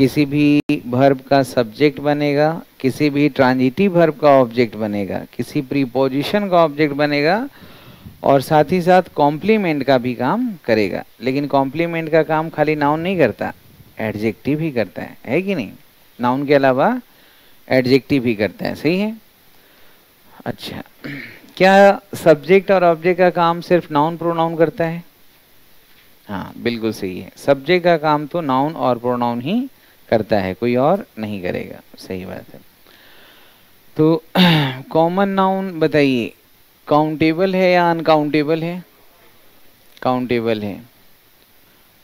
किसी भी वर्ब का सब्जेक्ट बनेगा, किसी भी ट्रांजिटिव वर्ब का ऑब्जेक्ट बनेगा, किसी प्रीपोजिशन का ऑब्जेक्ट बनेगा, और साथ ही साथ कॉम्प्लीमेंट का भी काम करेगा। लेकिन कॉम्प्लीमेंट का काम खाली नाउन नहीं करता, एडजेक्टिव ही करता है कि नहीं? नाउन के अलावा एडजेक्टिव ही करता है, सही है। अच्छा, क्या सब्जेक्ट और ऑब्जेक्ट का काम सिर्फ नाउन प्रोनाउन करता है? हाँ बिल्कुल सही है, सब्जेक्ट का काम तो नाउन और प्रोनाउन ही करता है, कोई और नहीं करेगा, सही बात है। तो कॉमन नाउन बताइए, काउंटेबल है या अनकाउंटेबल है? काउंटेबल है।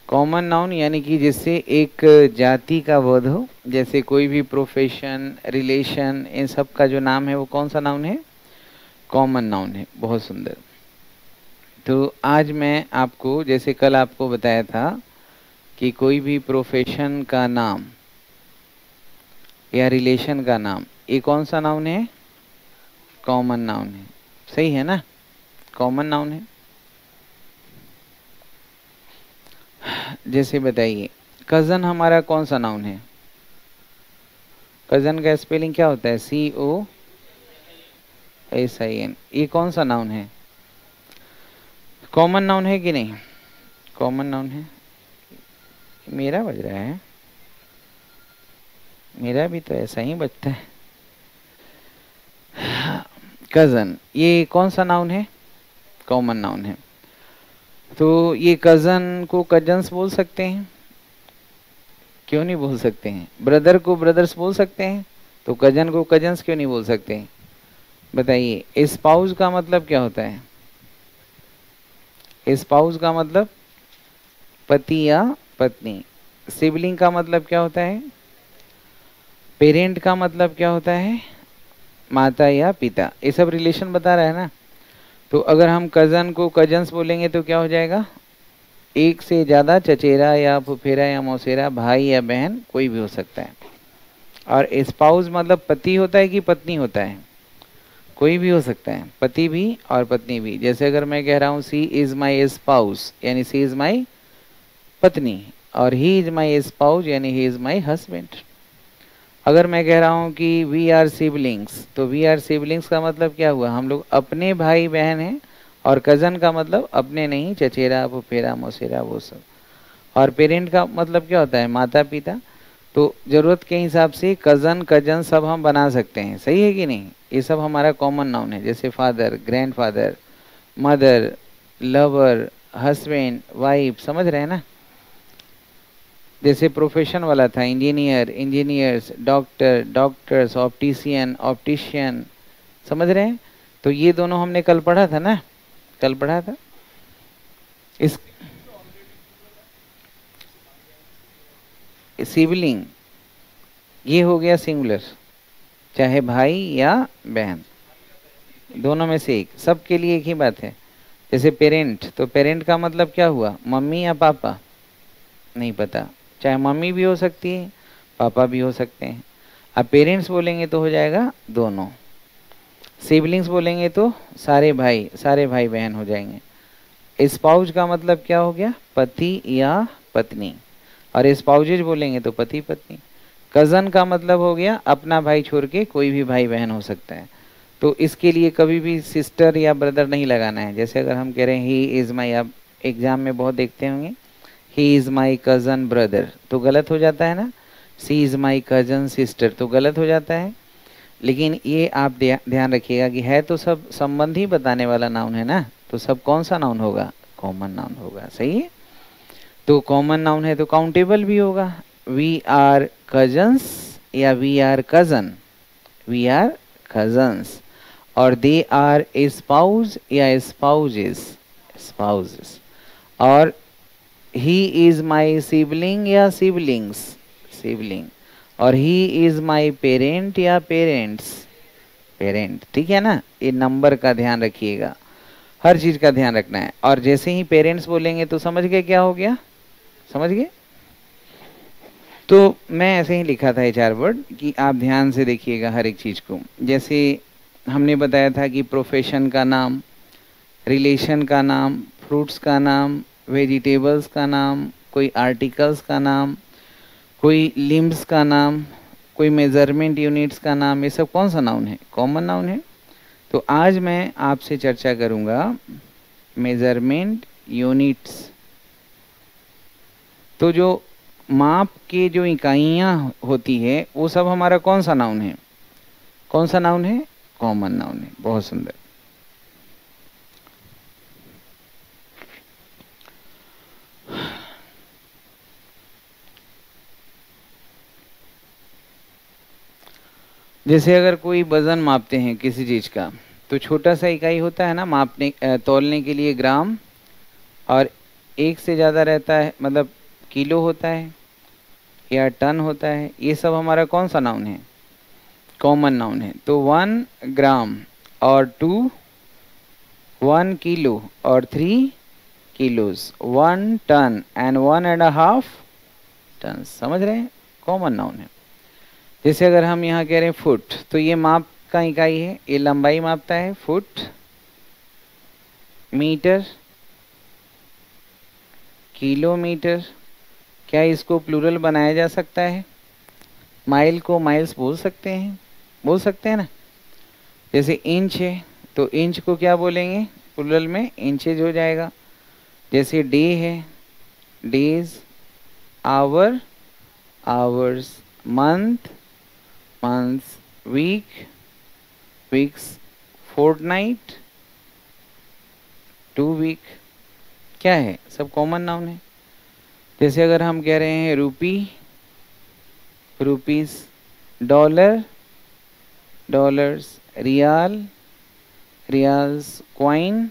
कॉमन नाउन यानी कि जिससे एक जाति का बोध हो, जैसे कोई भी प्रोफेशन, रिलेशन, इन सब का जो नाम है वो कौन सा नाउन है? कॉमन नाउन है। बहुत सुंदर। तो आज मैं आपको, जैसे कल आपको बताया था कि कोई भी प्रोफेशन का नाम या रिलेशन का नाम, ये कौन सा नाउन है? कॉमन नाउन है, सही है ना? कॉमन नाउन है। जैसे बताइए, कज़न हमारा कौन सा नाउन है? कज़न का स्पेलिंग क्या होता है? COSIN। ये कौन सा नाउन है? कॉमन नाउन है कि नहीं? कॉमन नाउन है। मेरा बज रहा है, मेरा भी तो ऐसा ही बजता है। कज़न, ये कौन सा नाउन है? कॉमन नाउन है। तो ये कज़न को कजन्स बोल सकते हैं? क्यों नहीं बोल सकते हैं? ब्रदर को ब्रदर्स बोल सकते हैं, तो कजन को कजन्स क्यों नहीं बोल सकते? बताइए। स्पाउस का मतलब क्या होता है? स्पाउस का मतलब पति या पत्नी। सिबलिंग का मतलब क्या होता है? पेरेंट का मतलब क्या होता है? माता या पिता। ये सब रिलेशन बता रहा है ना। तो अगर हम कज़न को कजन्स बोलेंगे तो क्या हो जाएगा? एक से ज़्यादा चचेरा या फुफेरा या मौसेरा, भाई या बहन, कोई भी हो सकता है। और स्पाउस मतलब पति होता है कि पत्नी होता है? कोई भी हो सकता है, पति भी और पत्नी भी। जैसे अगर मैं कह रहा हूँ सी इज़ माई स्पाउस, यानी सी इज़ माई पत्नी, और ही इज़ माई स्पाउस यानी ही इज़ माई हस्बैंड। अगर मैं कह रहा हूँ कि वी आर सिबलिंग्स, तो वी आर सिबलिंग्स का मतलब क्या हुआ? हम लोग अपने भाई बहन हैं। और कज़न का मतलब अपने नहीं, चचेरा, फुफेरा, मौसेरा, वो सब। और पेरेंट का मतलब क्या होता है? माता पिता। तो ज़रूरत के हिसाब से कज़न, कजन सब हम बना सकते हैं, सही है कि नहीं? ये सब हमारा कॉमन नाउन है। जैसे father, grandfather, mother, lover, husband, wife, समझ रहे हैं ना? जैसे प्रोफेशन वाला था, engineer, engineers, doctor, doctors, optician, optician, समझ रहे हैं? तो ये दोनों हमने कल पढ़ा था ना, कल पढ़ा था। इस सिबलिंग, ये हो गया सिंगुलर, चाहे भाई या बहन, दोनों में से एक, सबके लिए एक ही बात है। जैसे पेरेंट, तो पेरेंट का मतलब क्या हुआ? मम्मी या पापा? नहीं पता, चाहे मम्मी भी हो सकती है, पापा भी हो सकते हैं। अब पेरेंट्स बोलेंगे तो हो जाएगा दोनों। सिबलिंग्स बोलेंगे तो सारे भाई बहन हो जाएंगे। स्पाउस का मतलब क्या हो गया? पति या पत्नी। और स्पाउजेज बोलेंगे तो पति पत्नी। कज़न का मतलब हो गया अपना भाई छोड़ के कोई भी भाई बहन हो सकता है। तो इसके लिए कभी भी सिस्टर या ब्रदर नहीं लगाना है। जैसे अगर हम कह रहे हैं ही इज़ माई, आप एग्जाम में बहुत देखते होंगे, he is my cousin brother, तो गलत हो जाता है ना। सी इज़ माई कज़न सिस्टर, तो गलत हो जाता है। लेकिन ये आप ध्यान रखिएगा कि है तो सब संबंधी बताने वाला नाउन है ना, तो सब कौन सा नाउन होगा? कॉमन नाउन होगा, सही है। तो कॉमन नाउन है तो काउंटेबल भी होगा। वी आर कजन्स या we are cousin, we are cousins. और दे आर स्पाउस या स्पाउजेस, स्पाउजेस। और ही इज माई सिबलिंग या सिबलिंग्स, सिबलिंग। और ही इज माई पेरेंट या पेरेंट्स, पेरेंट। ठीक है ना? ये नंबर का ध्यान रखिएगा, हर चीज का ध्यान रखना है। और जैसे ही पेरेंट्स बोलेंगे तो समझ गए क्या हो गया? समझ गए? तो मैं ऐसे ही लिखा था ये 4 वर्ड कि आप ध्यान से देखिएगा हर एक चीज को। जैसे हमने बताया था कि प्रोफेशन का नाम, रिलेशन का नाम, फ्रूट्स का नाम, वेजिटेबल्स का नाम, कोई आर्टिकल्स का नाम, कोई लिम्स का नाम, कोई मेजरमेंट यूनिट्स का नाम, ये सब कौन सा नाउन है? कॉमन नाउन है। तो आज मैं आपसे चर्चा करूंगा मेजरमेंट यूनिट्स। तो जो माप के जो इकाइयाँ होती है वो सब हमारा कौन सा नाउन है? कौन सा नाउन है? कॉमन नाउन है। बहुत सुंदर। जैसे अगर कोई वजन मापते हैं किसी चीज का, तो छोटा सा इकाई होता है ना मापने तौलने के लिए, ग्राम, और एक से ज़्यादा रहता है, मतलब किलो होता है या टन होता है। ये सब हमारा कौन सा नाउन है? कॉमन नाउन है। तो 1 ग्राम और 1 किलो और 3 किलोज, 1 टन एंड 1.5 टन। समझ रहे हैं? कॉमन नाउन है। जैसे अगर हम यहाँ कह रहे हैं फुट, तो ये माप का इकाई है, ये लंबाई मापता है, फुट। मीटर, किलोमीटर, क्या इसको प्लूरल बनाया जा सकता है? माइल को माइल्स बोल सकते हैं, बोल सकते हैं ना। जैसे इंच है, तो इंच को क्या बोलेंगे? प्लूरल में इंचेज हो जाएगा। जैसे डे है, days, hour, hours, month, months, week, weeks, fortnight, 2 week. क्या है? सब कॉमन नाउन है। जैसे अगर हम कह रहे हैं rupee, rupees, dollar, dollars, riyal, riyals, coin,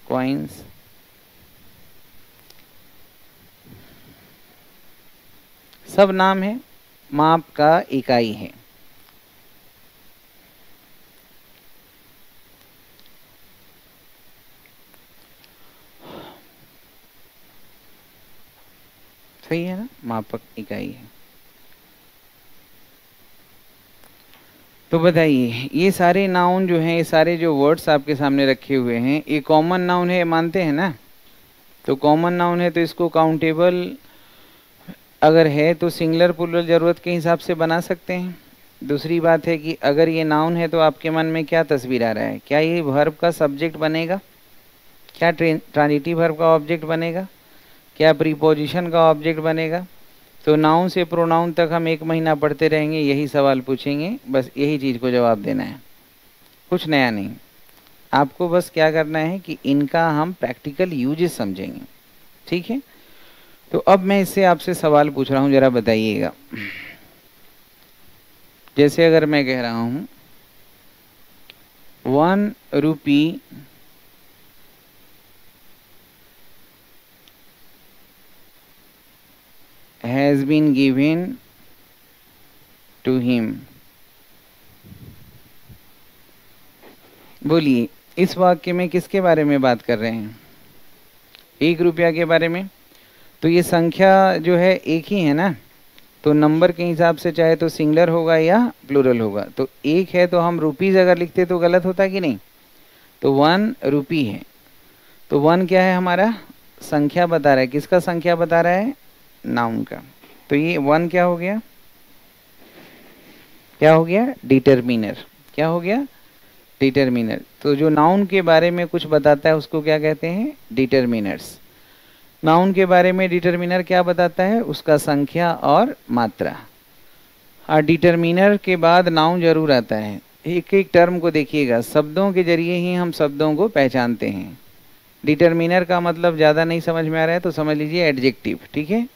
coins. सब नाम है, माप का इकाई है। सही है ना? मापक इकाई है। तो बताइए, ये सारे नाउन जो हैं, ये सारे जो वर्ड्स आपके सामने रखे हुए हैं, ये कॉमन नाउन है, मानते हैं ना? तो कॉमन नाउन है तो इसको काउंटेबल अगर है तो सिंगुलर प्लूरल जरूरत के हिसाब से बना सकते हैं। दूसरी बात है कि अगर ये नाउन है तो आपके मन में क्या तस्वीर आ रहा है? क्या ये वर्ब का सब्जेक्ट बनेगा? क्या ट्रांजिटिव वर्ब का ऑब्जेक्ट बनेगा? क्या प्रीपोजिशन का ऑब्जेक्ट बनेगा? तो नाउन से प्रोनाउन तक हम 1 महीना पढ़ते रहेंगे, यही सवाल पूछेंगे, बस यही चीज़ को जवाब देना है, कुछ नया नहीं। आपको बस क्या करना है कि इनका हम प्रैक्टिकल यूजेस समझेंगे। ठीक है? तो अब मैं इससे आपसे सवाल पूछ रहा हूँ, जरा बताइएगा। जैसे अगर मैं कह रहा हूँ 1 रुपी has been given to him। बोलिए, इस वाक्य में किसके बारे में बात कर रहे हैं? 1 रुपया के बारे में। तो ये संख्या जो है एक ही है ना, तो नंबर के हिसाब से चाहे तो सिंगुलर होगा या प्लूरल होगा। तो एक है तो हम रुपीज अगर लिखते तो गलत होता कि नहीं? तो 1 रुपी है, तो 1 क्या है? हमारा संख्या बता रहा है। किसका संख्या बता रहा है? नाउन का। तो ये 1 क्या हो गया? क्या हो गया? डिटरमिनर। क्या हो गया? डिटरमिनर। तो जो नाउन के बारे में कुछ बताता है उसको क्या कहते हैं? डिटरमिनर्स। नाउन के बारे में डिटरमिनर क्या बताता है? उसका संख्या और मात्रा। और डिटरमिनर के बाद नाउन जरूर आता है। एक एक टर्म को देखिएगा, शब्दों के जरिए ही हम शब्दों को पहचानते हैं। डिटरमिनर का मतलब ज़्यादा नहीं समझ में आ रहा है तो समझ लीजिए एडजेक्टिव। ठीक है?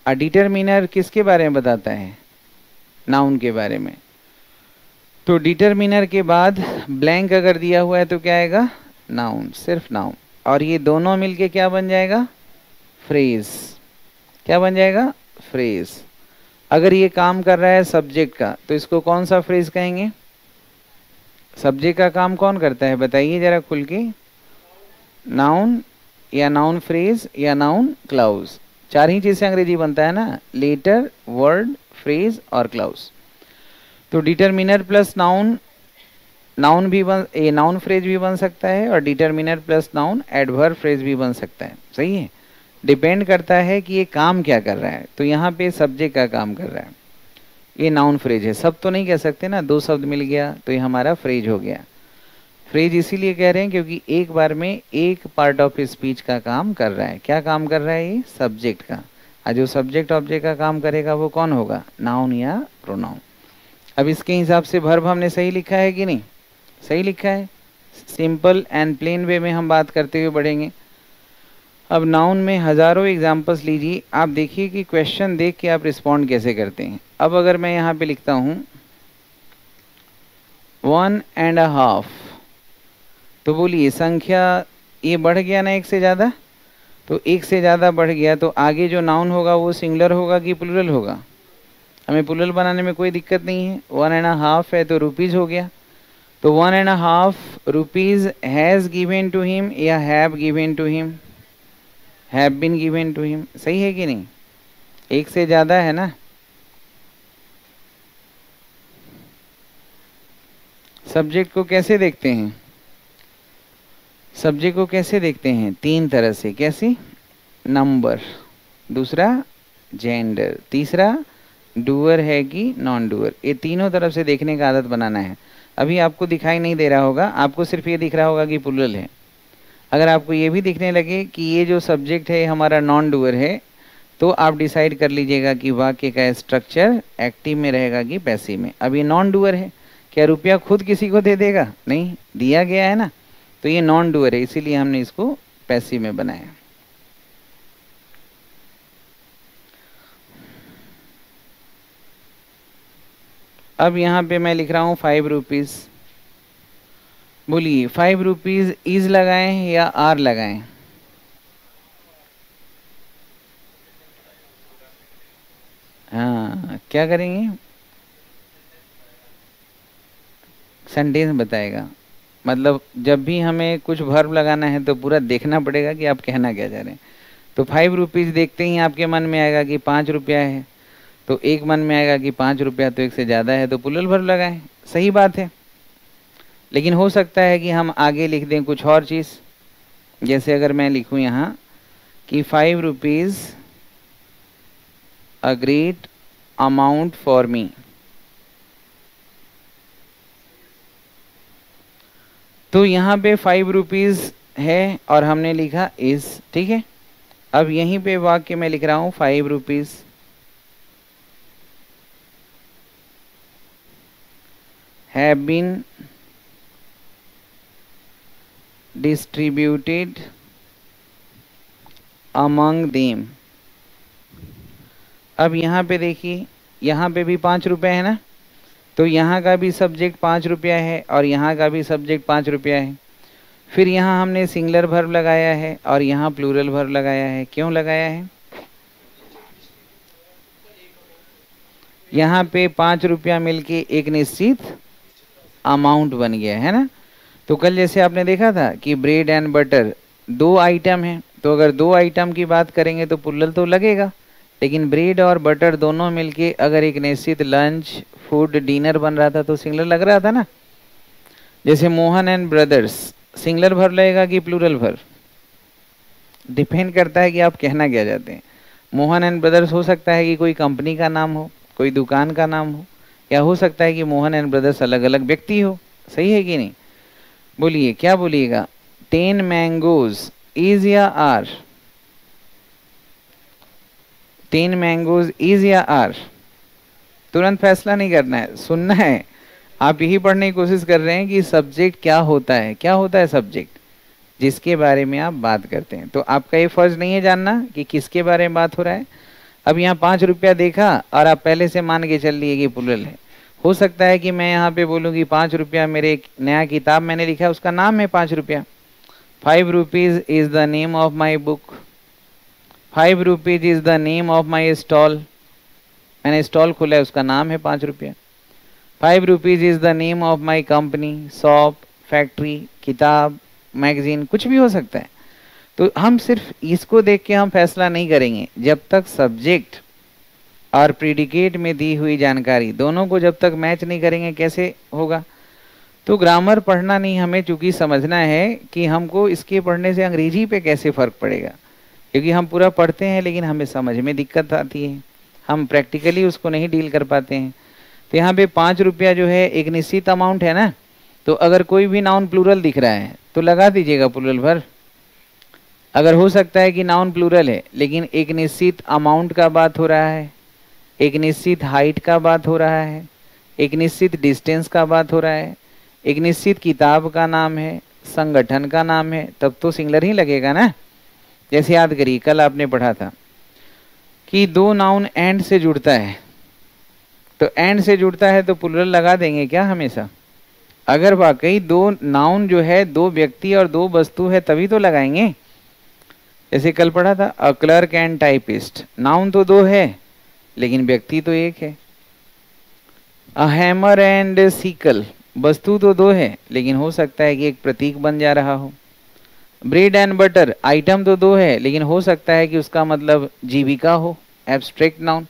और डिटरमिनर किसके बारे में बताता है? नाउन के बारे में। तो डिटरमिनर के बाद ब्लैंक अगर दिया हुआ है तो क्या आएगा? नाउन, सिर्फ नाउन। और ये दोनों मिलके क्या बन जाएगा? फ्रेज। क्या बन जाएगा? फ्रेज। अगर ये काम कर रहा है सब्जेक्ट का तो इसको कौन सा फ्रेज कहेंगे? सब्जेक्ट का काम कौन करता है बताइए जरा खुल के? नाउन या नाउन फ्रेज या नाउन क्लाउज। 4 ही चीज से अंग्रेजी बनता है ना, लेटर, वर्ड, फ्रेज और क्लाउज। तो डिटरमिनर प्लस नाउन, नाउन भी बन, ए नाउन फ्रेज भी बन सकता है, और determiner plus noun adverb phrase भी बन सकता है। सही है? डिपेंड करता है कि ये काम क्या कर रहा है। तो यहाँ पे सब्जेक्ट का काम कर रहा है। ये नाउन फ्रेज है, सब तो नहीं कह सकते ना, दो शब्द मिल गया तो ये हमारा फ्रेज हो गया। फ्रेज इसीलिए कह रहे हैं क्योंकि एक बार में एक पार्ट ऑफ स्पीच का काम कर रहा है। क्या काम कर रहा है? ये सब्जेक्ट का। और जो सब्जेक्ट ऑब्जेक्ट का काम करेगा वो कौन होगा? नाउन या प्रोनाउन। अब इसके हिसाब से वर्ब हमने सही लिखा है कि नहीं? सही लिखा है। सिंपल एंड प्लेन वे में हम बात करते हुए बढ़ेंगे। अब नाउन में हज़ारों एग्जाम्पल्स लीजिए, आप देखिए कि क्वेश्चन देख के आप रिस्पॉन्ड कैसे करते हैं। अब अगर मैं यहाँ पे लिखता हूँ 1.5, तो बोलिए संख्या ये बढ़ गया ना एक से ज़्यादा? तो एक से ज़्यादा बढ़ गया तो आगे जो नाउन होगा वो सिंगुलर होगा कि प्लूरल होगा? हमें प्लूरल बनाने में कोई दिक्कत नहीं है। 1.5 है तो रुपीज़ हो गया। तो 1.5 rupees has given to him या have given to him? Have been given to him. सही है कि नहीं? एक से ज़्यादा है ना। सब्जेक्ट को कैसे देखते हैं? सब्जेक्ट को कैसे देखते हैं? तीन तरह से। कैसी? नंबर, दूसरा जेंडर, तीसरा डूअर है कि नॉन डूअर। ये तीनों तरफ से देखने का आदत बनाना है। अभी आपको दिखाई नहीं दे रहा होगा, आपको सिर्फ ये दिख रहा होगा कि प्लूरल है। अगर आपको ये भी दिखने लगे कि ये जो सब्जेक्ट है हमारा नॉन डूअर है, तो आप डिसाइड कर लीजिएगा कि वाक्य का स्ट्रक्चर एक्टिव में रहेगा कि पैसिव में। अब ये नॉन डूअर है, क्या रुपया खुद किसी को दे देगा? नहीं, दिया गया है ना, तो ये नॉन डूअर है, इसीलिए हमने इसको पैसिव में बनाया। अब यहाँ पे मैं लिख रहा हूँ 5 रुपीज़। बोलिए 5 रुपीज़ इज लगाएं या आर लगाएं? हाँ, क्या करेंगे? सेंटेंस बताएगा। मतलब जब भी हमें कुछ वर्ब लगाना है तो पूरा देखना पड़ेगा कि आप कहना क्या चाह रहे हैं। तो 5 रुपीज़ देखते ही आपके मन में आएगा कि 5 रुपया है, तो एक मन में आएगा कि 5 रुपया तो एक से ज़्यादा है, तो प्लूरल वर्ब लगाएं। सही बात है। लेकिन हो सकता है कि हम आगे लिख दें कुछ और चीज़। जैसे अगर मैं लिखूं यहाँ कि 5 rupees a great amount for me, तो यहाँ पे 5 रुपीज़ है और हमने लिखा इज। ठीक है। अब यहीं पे वाक्य में लिख रहा हूँ 5 rupees have been distributed among them. अब यहाँ पे देखिए, यहाँ पे भी 5 रुपये है ना, तो यहाँ का भी सब्जेक्ट 5 रुपया है और यहाँ का भी सब्जेक्ट 5 रुपया है। फिर यहाँ हमने सिंगुलर वर्ब लगाया है और यहाँ प्लूरल वर्ब लगाया है। क्यों लगाया है? यहाँ पे 5 रुपया मिलके एक निश्चित अमाउंट बन गया है ना। तो कल जैसे आपने देखा था कि ब्रेड एंड बटर 2 आइटम हैं, तो अगर 2 आइटम की बात करेंगे तो प्लूरल तो लगेगा, लेकिन ब्रेड और बटर दोनों मिलके अगर एक निश्चित लंच फूड डिनर बन रहा था तो सिंगुलर लग रहा था ना। जैसे Mohan and brothers, singular verb लगेगा कि प्लूरल वर्ब? डिपेंड करता है कि आप कहना क्या चाहते हैं। मोहन एंड ब्रदर्स हो सकता है कि कोई कंपनी का नाम हो, कोई दुकान का नाम हो, या हो सकता है कि मोहन एंड ब्रदर्स अलग अलग व्यक्ति हो। सही है कि नहीं? बोलिए, क्या बोलिएगा? 10 मैंगोज इज या आर? 10 मैंगोज इज या आर? तुरंत फैसला नहीं करना है, सुनना है। आप यही पढ़ने की कोशिश कर रहे हैं कि सब्जेक्ट क्या होता है। क्या होता है सब्जेक्ट? जिसके बारे में आप बात करते हैं। तो आपका ये फर्ज नहीं है जानना कि किसके बारे में बात हो रहा है। अब यहाँ 5 रुपया देखा और आप पहले से मान के चल लिए कि प्लूरल है। हो सकता है कि मैं यहाँ पे बोलूँगी 5 रुपया, मेरे एक नया किताब मैंने लिखा है उसका नाम है 5 रुपया। 5 rupees is the name of my book. 5 rupees is the name of my stall. मैंने स्टॉल खोला है, उसका नाम है 5 रुपया। 5 rupees is the name of my company, shop, factory, किताब, मैगजीन, कुछ भी हो सकता है। तो हम सिर्फ इसको देख के हम फैसला नहीं करेंगे जब तक सब्जेक्ट और प्रीडिकेट में दी हुई जानकारी दोनों को जब तक मैच नहीं करेंगे कैसे होगा। तो ग्रामर पढ़ना नहीं, हमें चूंकि समझना है कि हमको इसके पढ़ने से अंग्रेजी पे कैसे फ़र्क पड़ेगा। क्योंकि हम पूरा पढ़ते हैं लेकिन हमें समझ में दिक्कत आती है, हम प्रैक्टिकली उसको नहीं डील कर पाते हैं। तो यहाँ पे 5 रुपया जो है एक निश्चित अमाउंट है ना, तो अगर कोई भी नाउन प्लूरल दिख रहा है तो लगा दीजिएगा प्लूरल भर। अगर हो सकता है कि नाउन प्लूरल है लेकिन एक निश्चित अमाउंट का बात हो रहा है, एक निश्चित हाइट का बात हो रहा है, एक निश्चित डिस्टेंस का बात हो रहा है, एक निश्चित किताब का नाम है, संगठन का नाम है, तब तो सिंगुलर ही लगेगा ना। जैसे याद करिए कल आपने पढ़ा था कि दो नाउन एंड से जुड़ता है, तो एंड से जुड़ता है तो प्लूरल लगा देंगे क्या हमेशा? अगर वाकई दो नाउन जो है दो व्यक्ति और दो वस्तु है तभी तो लगाएंगे। जैसे कल पढ़ा था a clerk and typist, noun तो दो है लेकिन व्यक्ति तो एक है। अ हैमर एंड सिकल, वस्तु तो दो है लेकिन हो सकता है कि एक प्रतीक बन जा रहा हो। ब्रेड एंड बटर, आइटम तो दो है लेकिन हो सकता है कि उसका मतलब जीविका हो, एब्स्ट्रैक्ट नाउन।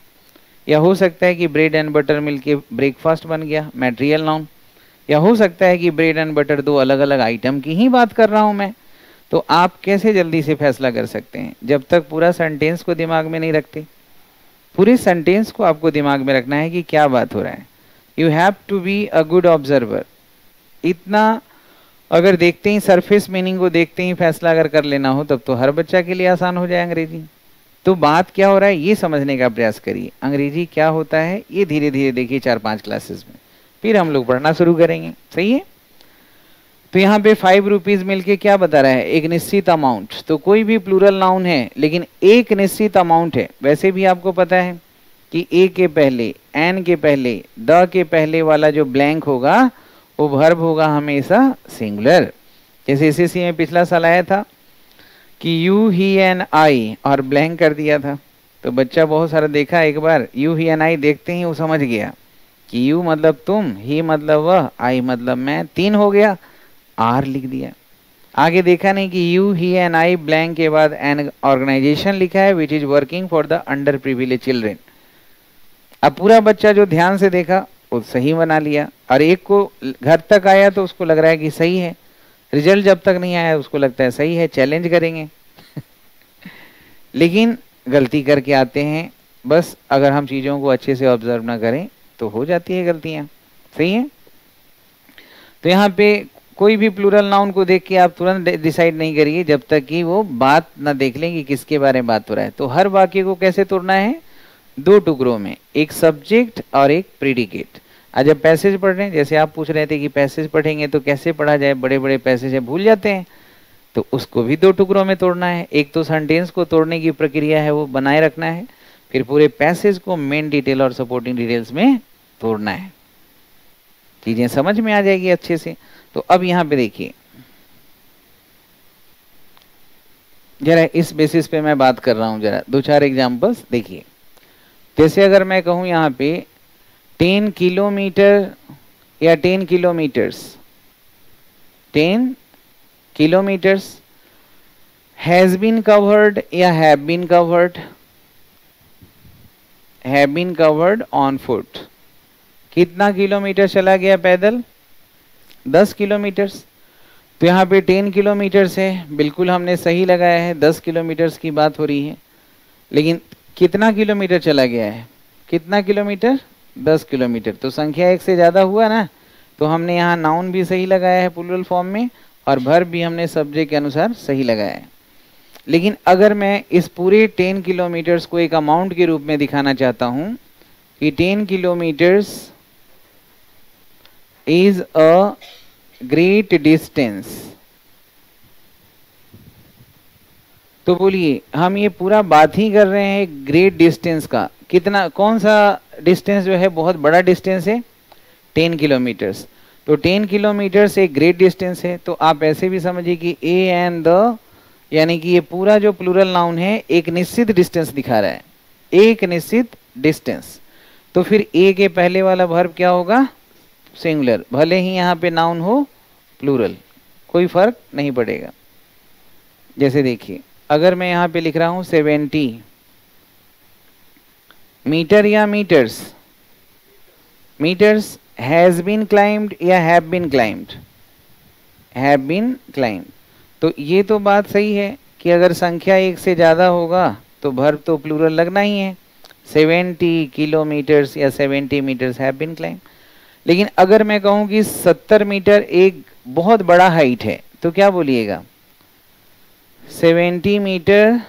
या हो सकता है कि ब्रेड एंड बटर मिलके ब्रेकफास्ट बन गया, मैटेरियल नाउन। या हो सकता है कि ब्रेड एंड बटर दो अलग अलग आइटम की ही बात कर रहा हूं मैं। तो आप कैसे जल्दी से फैसला कर सकते हैं जब तक पूरा सेंटेंस को दिमाग में नहीं रखते? पूरे सेंटेंस को आपको दिमाग में रखना है कि क्या बात हो रहा है। You have to be a good observer. इतना अगर देखते ही सरफेस मीनिंग को देखते ही फैसला अगर कर लेना हो तब तो हर बच्चा के लिए आसान हो जाए अंग्रेजी। तो बात क्या हो रहा है ये समझने का प्रयास करिए, अंग्रेजी क्या होता है ये धीरे धीरे देखिए 4-5 क्लासेस में, फिर हम लोग पढ़ना शुरू करेंगे। सही है। तो यहाँ पे 5 रुपीज मिलके क्या बता रहा है? एक निश्चित अमाउंट। तो कोई भी प्लूरल नाउन है लेकिन एक निश्चित अमाउंट है। वैसे भी आपको पता है कि ए के पहले, एन के पहले, द के पहले वाला जो ब्लैंक होगा वो वर्ब होगा हमेशा सिंगुलर। जैसे एसएससी में पिछला साल आया था कि यू ही एंड आई और ब्लैंक कर दिया था, तो बच्चा बहुत सारा देखा एक बार यू ही एंड आई, देखते ही वो समझ गया कि यू मतलब तुम, ही मतलब वह, आई मतलब मैं, 3 हो गया, आर लिख दिया। आगे देखा नहीं कि you he and I blank के बाद एन ऑर्गेनाइजेशन लिखा है which is working for the under privilege children. अब पूरा बच्चा जो ध्यान से देखा वो सही बना लिया, और एक को घर तक आया तो उसको लग रहा है कि सही है, रिजल्ट जब तक नहीं आया उसको लगता है सही है, चैलेंज करेंगे लेकिन गलती करके आते हैं। बस अगर हम चीज़ों को अच्छे से ऑब्जर्व ना करें तो हो जाती है गलतियां। सही है। तो यहाँ पे कोई भी प्लूरल नाउन को देख के आप तुरंत डिसाइड नहीं करिए जब तक कि वो बात ना देख लें कि किसके बारे में बात हो रहा है। तो हर वाक्य को कैसे तोड़ना है? 2 टुकड़ों में, एक सब्जेक्ट और एक प्रीडिकेट। आज जब पैसेज पढ़ रहे हैं, जैसे आप पूछ रहे थे कि पैसेज पढ़ेंगे तो कैसे पढ़ा जाए, बड़े बड़े पैसेज है भूल जाते हैं, तो उसको भी 2 टुकड़ों में तोड़ना है। एक तो सेंटेंस को तोड़ने की प्रक्रिया है वो बनाए रखना है, फिर पूरे पैसेज को मेन डिटेल और सपोर्टिंग डिटेल्स में तोड़ना है। चीजें समझ में आ जाएगी अच्छे से। तो अब यहाँ पे देखिए जरा इस बेसिस पे मैं बात कर रहा हूं, जरा 2-4 एग्जांपल्स देखिए। जैसे अगर मैं कहूं यहाँ पे 10 किलोमीटर या 10 kilometres, 10 kilometres has been covered या have been covered, have been covered on foot. कितना किलोमीटर चला गया पैदल? 10 किलोमीटर्स। तो यहाँ पे 10 किलोमीटर्स है, बिल्कुल हमने सही लगाया है, 10 किलोमीटर्स की बात हो रही है, लेकिन कितना किलोमीटर चला गया है? कितना किलोमीटर? 10 किलोमीटर। तो संख्या 1 से ज़्यादा हुआ ना, तो हमने यहाँ नाउन भी सही लगाया है प्लूरल फॉर्म में, और वर्ब भी हमने सब्जेक्ट के अनुसार सही लगाया है। लेकिन अगर मैं इस पूरे 10 किलोमीटर्स को एक अमाउंट के रूप में दिखाना चाहता हूँ कि 10 kilometres is a great distance, तो बोलिए हम ये पूरा बात ही कर रहे हैं ग्रेट डिस्टेंस का। कितना, कौन सा डिस्टेंस जो है बहुत बड़ा डिस्टेंस है? 10 किलोमीटर्स। तो 10 किलोमीटर्स एक ग्रेट डिस्टेंस है। तो आप ऐसे भी समझिए कि ए एंड द, यानी कि ये पूरा जो प्लूरल नाउन है एक निश्चित डिस्टेंस दिखा रहा है, एक निश्चित डिस्टेंस। तो फिर ए के पहले वाला वर्ब क्या होगा? सिंगुलर, भले ही यहाँ पे नाउन हो प्लूरल, कोई फर्क नहीं पड़ेगा। जैसे देखिए अगर मैं यहाँ पे लिख रहा हूँ 70 मीटर या metres, metres has been climbed या have been climbed, have been climbed. तो ये तो बात सही है कि अगर संख्या एक से ज़्यादा होगा तो वर्ब तो प्लूरल लगना ही है। 70 किलोमीटर्स या 70 मीटर्स हैव बीन क्लाइम। लेकिन अगर मैं कहूँ कि 70 मीटर एक बहुत बड़ा हाइट है तो क्या बोलिएगा? 70 मीटर,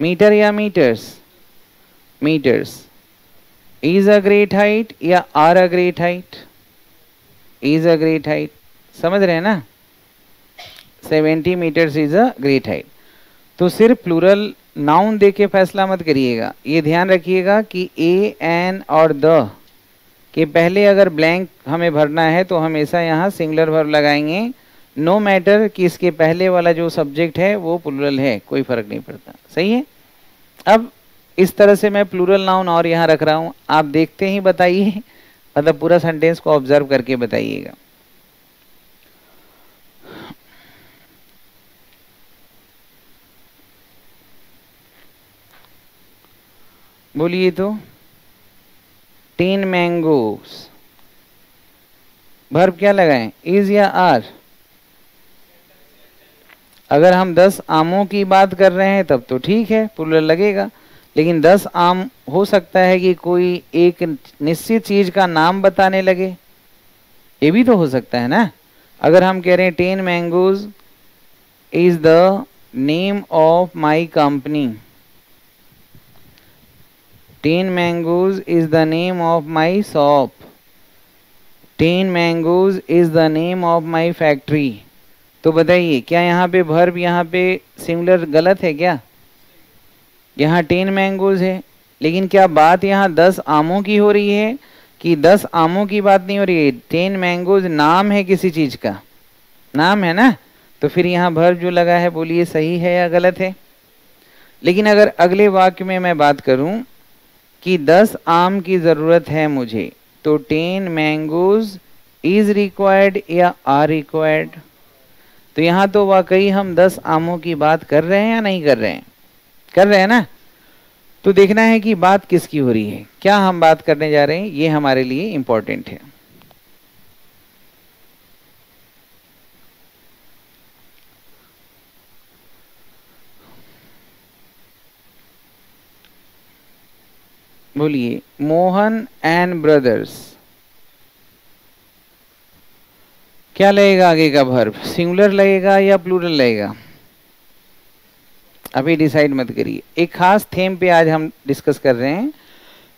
मीटर या metres? Metres. Is a great height या are a great height? Is a great height. समझ रहे हैं ना? 70 metres is a great height. तो सिर्फ प्लूरल नाउन देके फैसला मत करिएगा, ये ध्यान रखिएगा कि ए, एन और द के पहले अगर ब्लैंक हमें भरना है तो हमेशा यहाँ सिंगुलर वर्ब लगाएंगे, नो मैटर कि इसके पहले वाला जो सब्जेक्ट है वो प्लूरल है, कोई फर्क नहीं पड़ता। सही है? अब इस तरह से मैं प्लूरल नाउन और यहाँ रख रहा हूँ, आप देखते ही बताइए, मतलब पूरा सेंटेंस को ऑब्जर्व करके बताइएगा। बोलिए तो। 10 मैंगोस, वर्ब क्या लगाएं? इज या आर? अगर हम 10 आमों की बात कर रहे हैं तब तो ठीक है, प्लूरल लगेगा। लेकिन 10 आम हो सकता है कि कोई एक निश्चित चीज का नाम बताने लगे, ये भी तो हो सकता है ना। अगर हम कह रहे हैं 10 mangoes is the name of my company, 10 mangoes is the name of my shop, 10 mangoes is the name of my factory। तो बताइए क्या यहाँ पे वर्ब यहाँ पे सिंगुलर गलत है क्या? यहाँ 10 मैंगोज है, लेकिन क्या बात यहाँ 10 आमों की हो रही है कि 10 आमों की बात नहीं हो रही है? 10 मैंगोज नाम है किसी चीज का, नाम है ना। तो फिर यहाँ वर्ब जो लगा है बोलिए सही है या गलत है? लेकिन अगर अगले वाक्य में मैं बात करूं कि 10 आम की ज़रूरत है मुझे, तो 10 मैंगोज इज रिक्वायर्ड या आर रिक्वायर्ड? तो यहाँ तो वाकई हम 10 आमों की बात कर रहे हैं या नहीं कर रहे हैं? कर रहे हैं ना। तो देखना है कि बात किसकी हो रही है, क्या हम बात करने जा रहे हैं, ये हमारे लिए इंपॉर्टेंट है। बोलिए मोहन एंड ब्रदर्स, क्या लगेगा आगे का वर्ब? सिंगुलर लगेगा या प्लूरल लगेगा? अभी डिसाइड मत करिए। एक खास थीम पे आज हम डिस्कस कर रहे हैं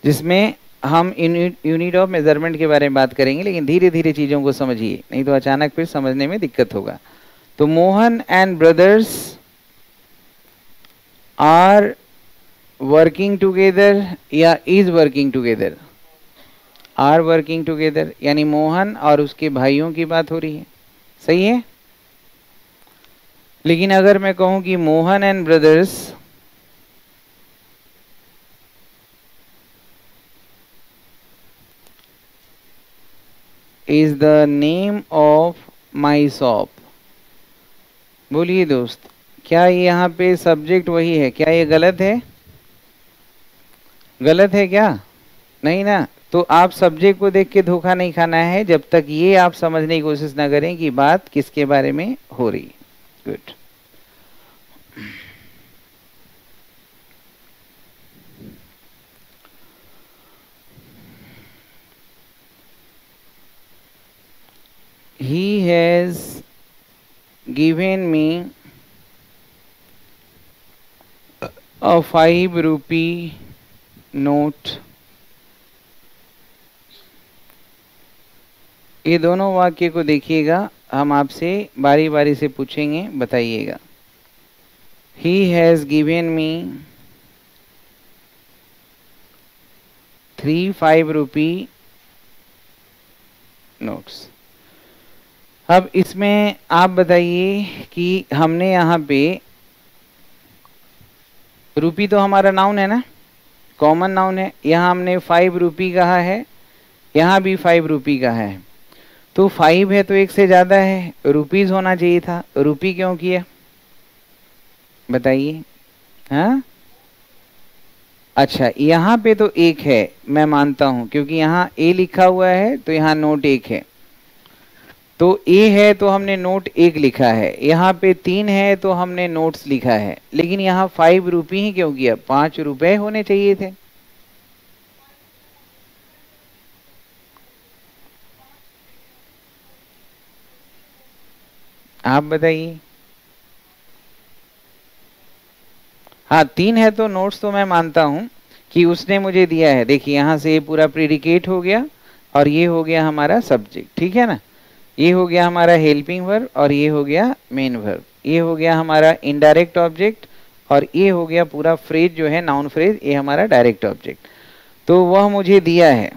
जिसमें हम यूनिट ऑफ मेजरमेंट के बारे में बात करेंगे, लेकिन धीरे धीरे चीज़ों को समझिए, नहीं तो अचानक फिर समझने में दिक्कत होगा। तो Mohan and brothers are working together या is working together? Are working together, यानी मोहन और उसके भाइयों की बात हो रही है। सही है? लेकिन अगर मैं कहूं कि Mohan and brothers is the name of my shop, बोलिए दोस्त, क्या ये यहाँ पे सब्जेक्ट वही है? क्या ये गलत है? गलत है क्या? नहीं ना। तो आप सब्जेक्ट को देख के धोखा नहीं खाना है जब तक ये आप समझने की कोशिश ना करें कि बात किसके बारे में हो रही है। Good. He has given me a 5 rupee note। ये दोनों वाक्य को देखिएगा, हम आपसे बारी बारी से पूछेंगे, बताइएगा। He has given me 3 5 rupee notes। अब इसमें आप बताइए कि हमने यहाँ पे रुपी तो हमारा नाउन है ना, कॉमन नाउन है। यहाँ हमने 5 रुपी कहा है, यहाँ भी 5 रुपी कहा है। तो 5 है तो एक से ज़्यादा है, रुपीज़ होना चाहिए था, रुपी क्यों किया बताइए? हाँ अच्छा, यहाँ पे तो एक है, मैं मानता हूँ, क्योंकि यहाँ ए लिखा हुआ है तो यहाँ नोट एक है। तो ए है तो हमने नोट 1 लिखा है, यहाँ पे 3 है तो हमने नोट्स लिखा है, लेकिन यहाँ 5 रुपये ही क्यों किया? 5 रुपए होने चाहिए थे। आप बताइए। हाँ 3 है तो नोट्स तो मैं मानता हूं कि उसने मुझे दिया है। देखिए यहाँ से ये पूरा प्रीडिकेट हो गया और ये हो गया हमारा सब्जेक्ट, ठीक है ना। ये हो गया हमारा हेल्पिंग वर्ब और ये हो गया मेन वर्ब। ये हो गया हमारा इनडायरेक्ट ऑब्जेक्ट और ये हो गया पूरा फ्रेज जो है नाउन फ्रेज, ये हमारा डायरेक्ट ऑब्जेक्ट। तो वह मुझे दिया है,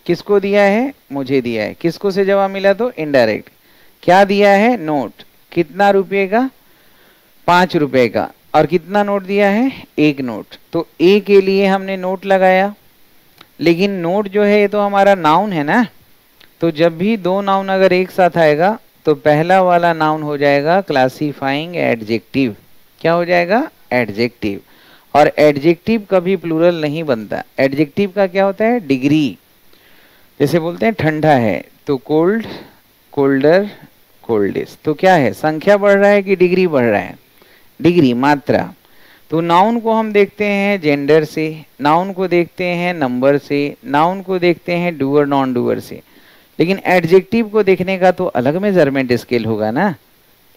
किसको दिया है? मुझे दिया है। किसको से जवाब मिला? तो इनडायरेक्ट। क्या दिया है? नोट। कितना रुपये का? 5 रुपए का। और कितना नोट दिया है? 1 नोट। तो ए के लिए हमने नोट लगाया, लेकिन नोट जो है ये तो हमारा नाउन है ना। तो जब भी दो नाउन अगर एक साथ आएगा तो पहला वाला नाउन हो जाएगा क्लासिफाइंग एडजेक्टिव। क्या हो जाएगा? एडजेक्टिव। और एडजेक्टिव कभी प्लूरल नहीं बनता। एडजेक्टिव का क्या होता है? डिग्री। जैसे बोलते हैं ठंडा है तो कोल्ड, कोल्डर, कोल्डेस्ट। तो क्या है? संख्या बढ़ रहा है कि डिग्री बढ़ रहा है? डिग्री, मात्रा। तो नाउन को हम देखते हैं जेंडर से, नाउन को देखते हैं नंबर से, नाउन को देखते हैं डूअर नॉन डूअर से, लेकिन एडजेक्टिव को देखने का तो अलग मेजरमेंट स्केल होगा ना।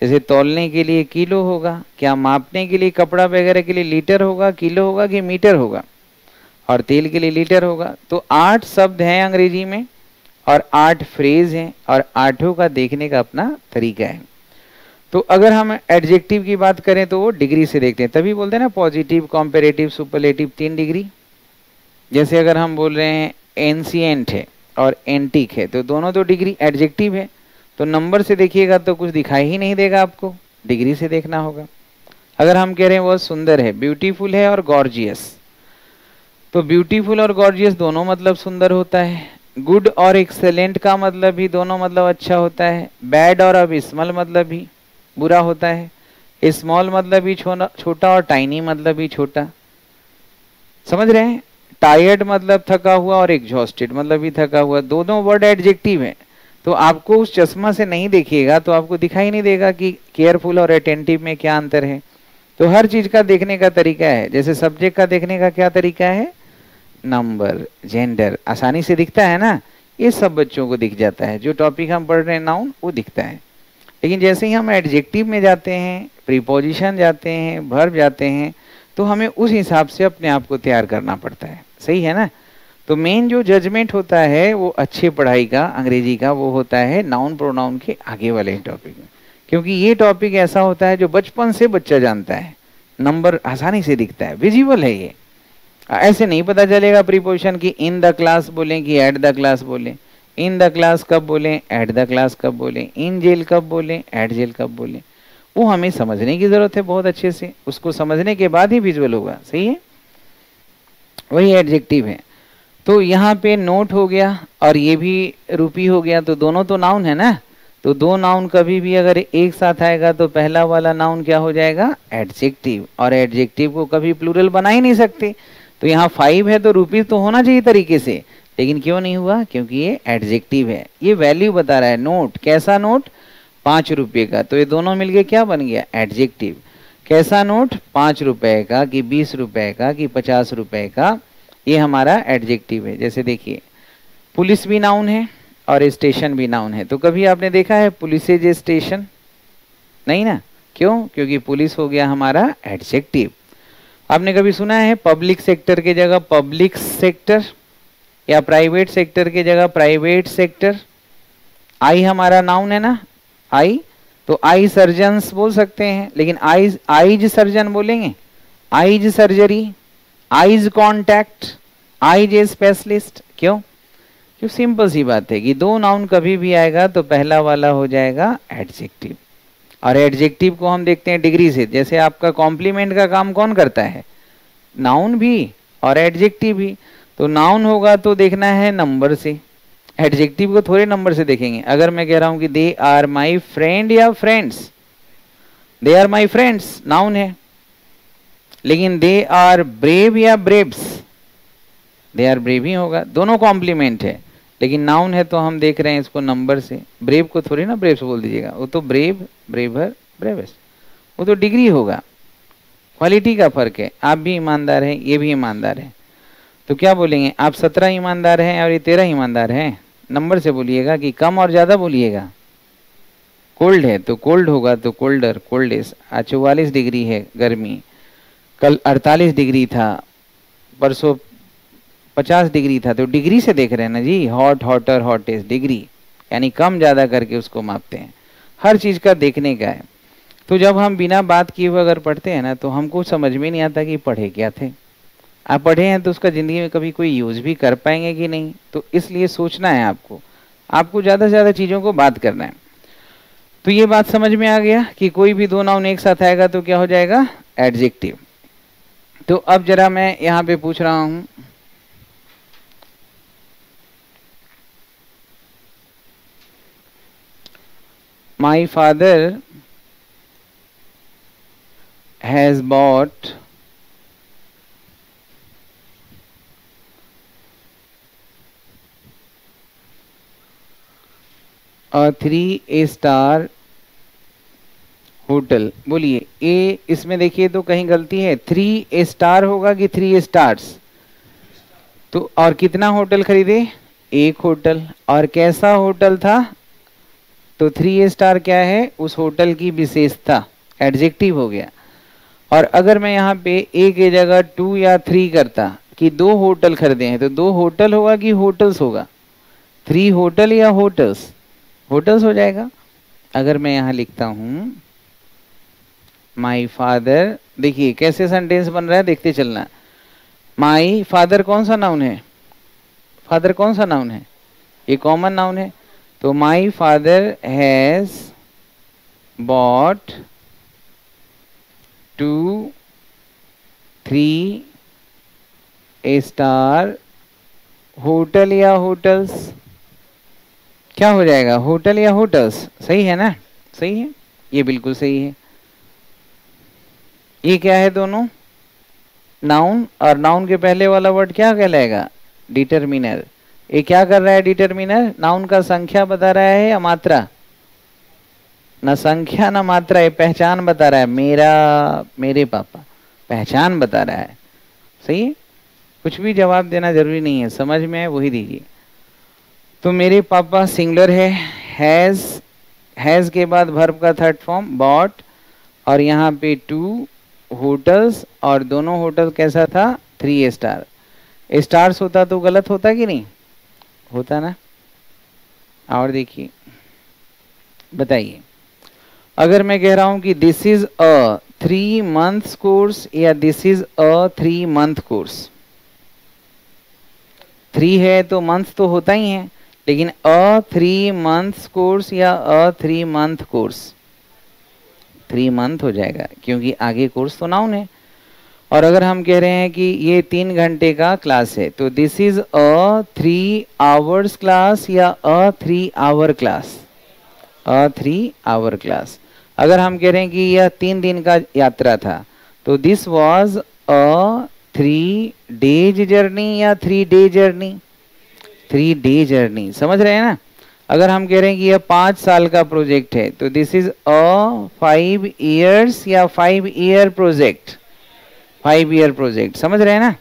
जैसे तौलने के लिए किलो होगा, क्या मापने के लिए कपड़ा वगैरह के लिए लीटर होगा, किलो होगा कि मीटर होगा, और तेल के लिए लीटर होगा। तो 8 शब्द हैं अंग्रेजी में और 8 फ्रेज हैं और 8 का देखने का अपना तरीका है। तो अगर हम एडजेक्टिव की बात करें तो वो डिग्री से देखते हैं, तभी बोलते हैं ना पॉजिटिव, कॉम्पेरेटिव, सुपरलेटिव, 3 डिग्री। जैसे अगर हम बोल रहे हैं एंशिएंट है और एंटीक है तो दोनों तो डिग्री एडजेक्टिव है, तो नंबर से देखिएगा तो कुछ दिखाई ही नहीं देगा आपको, डिग्री से देखना होगा। अगर हम कह रहे हैं बहुत सुंदर है, ब्यूटीफुल है और गॉर्जियस, तो ब्यूटीफुल और गॉर्जियस दोनों मतलब सुंदर होता है। गुड और एक्सेलेंट का मतलब भी दोनों मतलब अच्छा होता है। बैड और अबिस्मल मतलब भी बुरा होता है। स्मॉल मतलब भी छोटा और टाइनी मतलब भी छोटा। समझ रहे हैं? टायर्ड मतलब थका हुआ और एग्जॉस्टेड मतलब भी थका हुआ, दोनों वर्ड एडजेक्टिव है। तो आपको उस चश्मा से नहीं देखिएगा तो आपको दिखाई नहीं देगा कि केयरफुल और अटेंटिव में क्या अंतर है। तो हर चीज का देखने का तरीका है। जैसे सब्जेक्ट का देखने का क्या तरीका है? नंबर, जेंडर, आसानी से दिखता है ना, ये सब बच्चों को दिख जाता है। जो टॉपिक हम पढ़ रहे हैं नाउन वो दिखता है। लेकिन जैसे ही हम एडजेक्टिव में जाते हैं, प्रीपोजिशन जाते हैं, वर्ब जाते हैं, तो हमें उस हिसाब से अपने आप को तैयार करना पड़ता है। सही है ना? तो मेन जो जजमेंट होता है वो अच्छे पढ़ाई का, अंग्रेजी का, वो होता है नाउन प्रोनाउन के आगे वाले टॉपिक में, क्योंकि ये टॉपिक ऐसा होता है जो बचपन से बच्चा जानता है। नंबर आसानी से दिखता है, विजिबल है ये। ऐसे नहीं पता चलेगा प्रीपोजिशन की इन द क्लास बोलें कि एट द क्लास बोलें, इन द क्लास कब बोलें, एट द क्लास कब बोलें, इन जेल कब बोलें, एट जेल कब बोलें। वो हमें समझने की जरूरत है बहुत अच्छे से, उसको समझने के बाद ही विजुअल होगा। सही है? वही एडजेक्टिव है। तो यहाँ पे नोट हो गया और ये भी रूपी हो गया, तो दोनों तो नाउन है ना। तो दो नाउन कभी भी अगर एक साथ आएगा तो पहला वाला नाउन क्या हो जाएगा? एडजेक्टिव। और एडजेक्टिव को कभी प्लूरल बना ही नहीं सकते। तो यहाँ 5 है तो रूपी तो होना चाहिए तरीके से, लेकिन क्यों नहीं हुआ? क्योंकि ये एडजेक्टिव है। ये वैल्यू बता रहा है। नोट, कैसा नोट? 5 रुपये का। तो ये दोनों मिलके क्या बन गया? एडजेक्टिव। कैसा नोट? 5 रुपए का कि 20 रुपए का कि 50 रुपए का, ये हमारा एडजेक्टिव है। जैसे देखिए पुलिस भी नाउन है और स्टेशन भी नाउन है। तो कभी आपने देखा है पुलिसेज स्टेशन? नहीं ना। क्यों? क्योंकि पुलिस हो गया हमारा एडजेक्टिव। आपने कभी सुना है पब्लिक सेक्टर की जगह पब्लिक सेक्टर, या प्राइवेट सेक्टर की जगह प्राइवेट सेक्टर? आई हमारा नाउन है ना, आई। तो आई सर्जन्स बोल सकते हैं, लेकिन आईज सर्जन बोलेंगे? Eyes surgery, eyes contact, eyes specialist. क्यों? क्यों? सिंपल सी बात है कि दो नाउन कभी भी आएगा तो पहला वाला हो जाएगा एडजेक्टिव। और एडजेक्टिव को हम देखते हैं डिग्री से। जैसे आपका कॉम्प्लीमेंट का काम कौन करता है? नाउन भी और एडजेक्टिव भी। तो नाउन होगा तो देखना है नंबर से, एडजेक्टिव को थोड़े नंबर से देखेंगे। अगर मैं कह रहा हूं कि दे आर माई फ्रेंड या friends, they are my friends noun है। लेकिन दे आर ब्रेव या ब्रेव्स, दे आर ब्रेव ही होगा, दोनों कॉम्प्लीमेंट है। लेकिन नाउन है तो हम देख रहे हैं इसको नंबर से। ब्रेव को थोड़ी ना ब्रेव्स बोल दीजिएगा, वो तो ब्रेव, ब्रेवर, ब्रेवेस्ट, वो तो डिग्री होगा, क्वालिटी का फर्क है। आप भी ईमानदार हैं, ये भी ईमानदार है, तो क्या बोलेंगे आप 17 ईमानदार हैं और ये 13 ईमानदार हैं। नंबर से बोलिएगा कि कम और ज़्यादा बोलिएगा। कोल्ड है तो कोल्ड होगा तो कोल्डर, कोल्डेस्ट। आज 44 डिग्री है गर्मी, कल 48 डिग्री था, परसों 50 डिग्री था, तो डिग्री से देख रहे हैं ना जी, हॉट, हॉटर, हॉटेस्ट, डिग्री यानी कम ज़्यादा करके उसको मापते हैं। हर चीज़ का देखने का है। तो जब हम बिना बात किए हुए अगर पढ़ते हैं ना तो हमको समझ में नहीं आता कि पढ़े क्या थे। आप पढ़े हैं तो उसका ज़िंदगी में कभी कोई यूज़ भी कर पाएंगे कि नहीं, तो इसलिए सोचना है आपको, आपको ज़्यादा से ज़्यादा चीज़ों को बात करना है। तो ये बात समझ में आ गया कि कोई भी दो नाउन एक साथ आएगा तो क्या हो जाएगा, एडजेक्टिव। तो अब जरा मैं यहाँ पे पूछ रहा हूँ, my father has bought a 3 star hotel. बोलिए ए, इसमें देखिए तो कहीं गलती है, 3 स्टार होगा कि 3 स्टार्स। तो और कितना होटल खरीदे, एक होटल। और कैसा होटल था, तो 3 स्टार क्या है, उस होटल की विशेषता, एडजेक्टिव हो गया। और अगर मैं यहाँ पे ए की जगह 2 या 3 करता कि 2 होटल खरीदे हैं, तो 2 होटल होगा कि होटल्स होगा, 3 होटल या होटल्स, होटल्स हो जाएगा। अगर मैं यहाँ लिखता हूँ माई फादर, देखिए कैसे सेंटेंस बन रहा है, देखते चलना। माई फादर कौन सा नाउन है, फादर कौन सा नाउन है, ये कॉमन नाउन है। तो my father has bot 2 3 star hotel या होटल्स, क्या हो जाएगा, होटल या होटल्स। सही है ना, सही है, ये बिल्कुल सही है। ये क्या है, दोनों नाउन, और नाउन के पहले वाला वर्ड क्या कहलाएगा, डिटरमिनर। ये क्या कर रहा है डिटरमिनर, नाउन का संख्या बता रहा है या मात्रा, ना संख्या ना मात्रा, ये पहचान बता रहा है, मेरा, मेरे पापा, पहचान बता रहा है। सही है, कुछ भी जवाब देना जरूरी नहीं है, समझ में है वही दीजिए। तो मेरे पापा सिंगुलर है, हैज, हैज के बाद वर्ब का थर्ड फॉर्म बॉट, और यहाँ पे 2 होटल्स, और दोनों होटल कैसा था, 3 स्टार। स्टार्स होता तो गलत होता कि नहीं होता ना। और देखिए बताइए, अगर मैं कह रहा हूं कि this is a 3 months course या this is a 3 month course, 3 है तो मंथ तो होता ही है, लेकिन अ 3 मंथ्स कोर्स या अ 3 मंथ कोर्स, 3 मंथ हो जाएगा क्योंकि आगे कोर्स तो नाउन है। और अगर हम कह रहे हैं कि ये 3 घंटे का क्लास है, तो this is a 3 hours class या a 3 hour class, a 3 hour class. अगर हम कह रहे हैं कि यह 3 दिन का यात्रा था, तो this was a 3 days journey या 3 डे जर्नी, 3 डे जर्नी। समझ रहे हैं ना। अगर हम कह रहे हैं कि यह 5 साल का प्रोजेक्ट है, तो दिस इज अ 5 ईयर्स या 5 ईयर प्रोजेक्ट, 5 ईयर प्रोजेक्ट। समझ रहे हैं ना।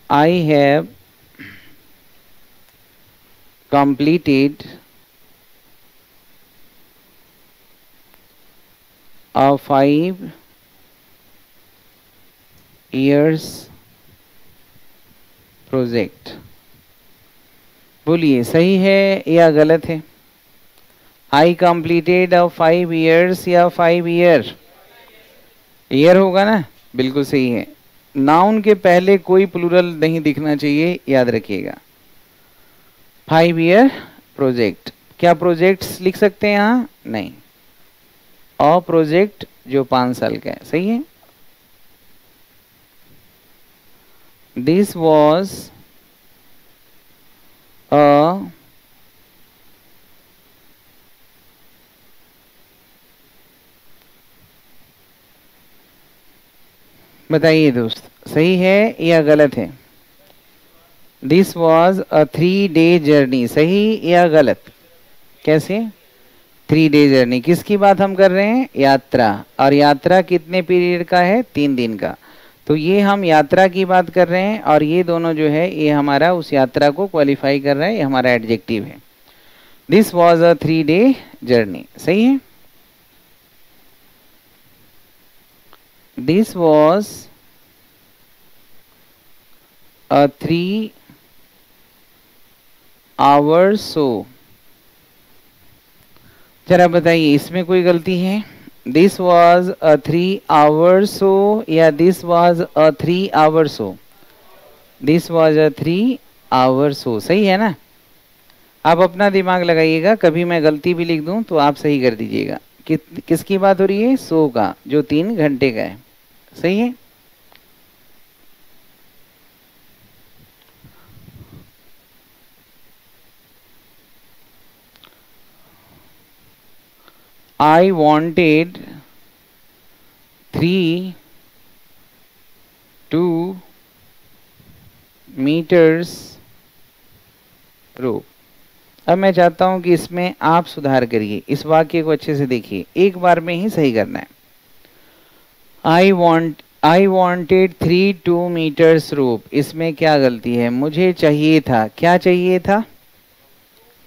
I have completed a 5 years project. बोलिए सही है या गलत है, आई कंप्लीटेड अ 5 years या 5 ईयर, ईयर होगा ना, बिल्कुल सही है। नाउन के पहले कोई प्लूरल नहीं दिखना चाहिए, याद रखिएगा। 5 ईयर प्रोजेक्ट, क्या प्रोजेक्ट्स लिख सकते हैं यहाँ, नहीं, अ प्रोजेक्ट जो 5 साल का है, सही है। दिस वॉज अ बताइए दोस्त, सही है या गलत है? This was a 3 day journey, सही या गलत? कैसे 3 डे जर्नी? किसकी बात हम कर रहे हैं? यात्रा। और यात्रा कितने पीरियड का है? 3 दिन का। तो ये हम यात्रा की बात कर रहे हैं और ये दोनों जो है ये हमारा उस यात्रा को क्वालिफाई कर रहा है, ये हमारा एडजेक्टिव है। This was a 3 day journey, सही है। This was a 3 hour show. जरा बताइए इसमें कोई गलती है? This was a 3 hour show या this was a 3 hour show? This was a 3 hour show, सही है ना। आप अपना दिमाग लगाइएगा, कभी मैं गलती भी लिख दूं तो आप सही कर दीजिएगा। किसकी बात हो रही है? शो का, जो 3 घंटे का है, सही है। I wanted 3 2 meters rope। अब मैं चाहता हूं कि इसमें आप सुधार करिए, इस वाक्य को अच्छे से देखिए, एक बार में ही सही करना है। I wanted 3 2 meters rope, इसमें क्या गलती है? मुझे चाहिए था, क्या चाहिए था?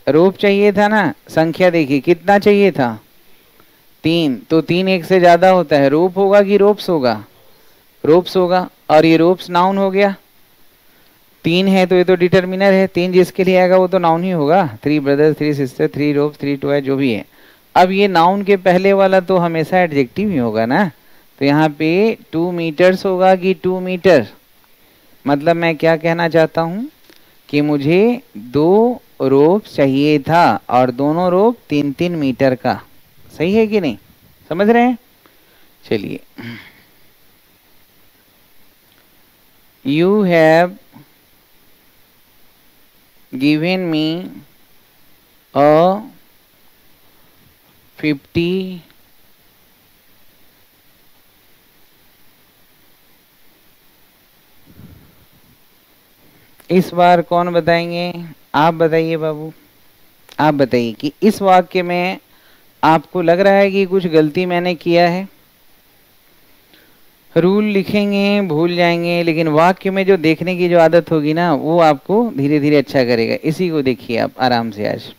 रोप चाहिए था ना। संख्या देखिए कितना चाहिए था? 3। तो 3 एक से ज्यादा होता है, रोप होगा कि रोप्स होगा? रोप्स होगा। और ये रोप्स नाउन हो गया। 3 है तो ये तो डिटर्मिनर है, 3 जिसके लिए आएगा वो तो नाउन ही होगा। 3 ब्रदर्स 3 सिस्टर 3 रोप्स 3 टॉय जो भी है। अब ये नाउन के पहले वाला तो हमेशा एडजेक्टिव ही होगा ना। तो यहाँ पे 2 मीटर्स होगा कि 2 मीटर? मतलब मैं क्या कहना चाहता हूँ कि मुझे 2 रोप चाहिए था और दोनों रोप 3 3 मीटर का, सही है कि नहीं? समझ रहे हैं? चलिए, यू हैव गिवन मी अ 50 इस बार कौन बताएंगे? आप बताइए बाबू, आप बताइए कि इस वाक्य में आपको लग रहा है कि कुछ गलती मैंने किया है। रूल लिखेंगे भूल जाएंगे, लेकिन वाक्य में जो देखने की जो आदत होगी ना वो आपको धीरे धीरे अच्छा करेगा। इसी को देखिए आप आराम से आज।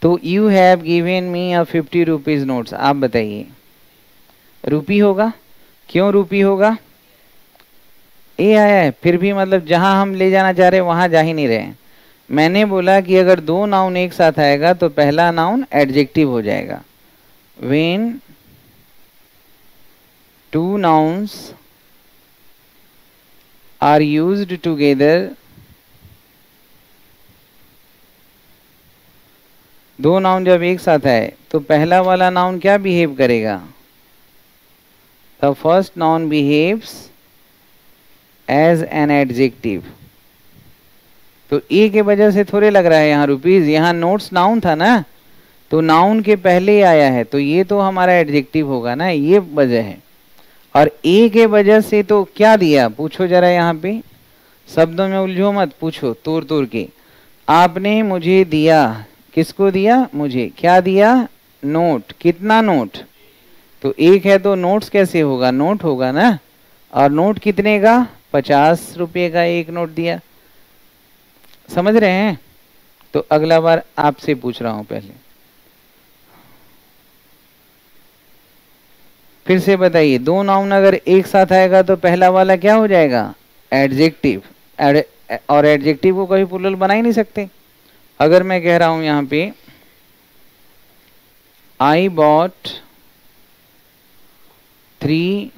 तो you have given me a 50 rupees notes, आप बताइए रूपी होगा? क्यों रूपी होगा? ए आया है, फिर भी मतलब जहां हम ले जाना चाह रहे हैं वहां जा ही नहीं रहे हैं। मैंने बोला कि अगर 2 नाउन एक साथ आएगा तो पहला नाउन एडजेक्टिव हो जाएगा। When 2 nouns are used together, 2 noun जब एक साथ आए तो पहला वाला नाउन क्या बिहेव करेगा? The first noun behaves as an adjective. तो ए के वजह से थोड़े लग रहा है यहाँ रुपीज, यहाँ नोट्स नाउन था ना, तो नाउन के पहले आया है तो ये तो हमारा एडजेक्टिव होगा ना, ये वजह है। और ए के वजह से तो क्या दिया? पूछो जरा यहाँ पे, शब्दों में उलझो मत, पूछो तोड़ तोड़ के। आपने मुझे दिया, किसको दिया? मुझे। क्या दिया? नोट। कितना नोट? तो एक है तो नोट्स कैसे होगा? नोट होगा ना। और नोट कितने का? 50 रुपये का एक नोट दिया। समझ रहे हैं? तो अगला बार आपसे पूछ रहा हूं, पहले फिर से बताइए, 2 नाउन अगर एक साथ आएगा तो पहला वाला क्या हो जाएगा? एडजेक्टिव। और एडजेक्टिव को कभी प्लूरल बना ही नहीं सकते। अगर मैं कह रहा हूं यहां पे I bought 3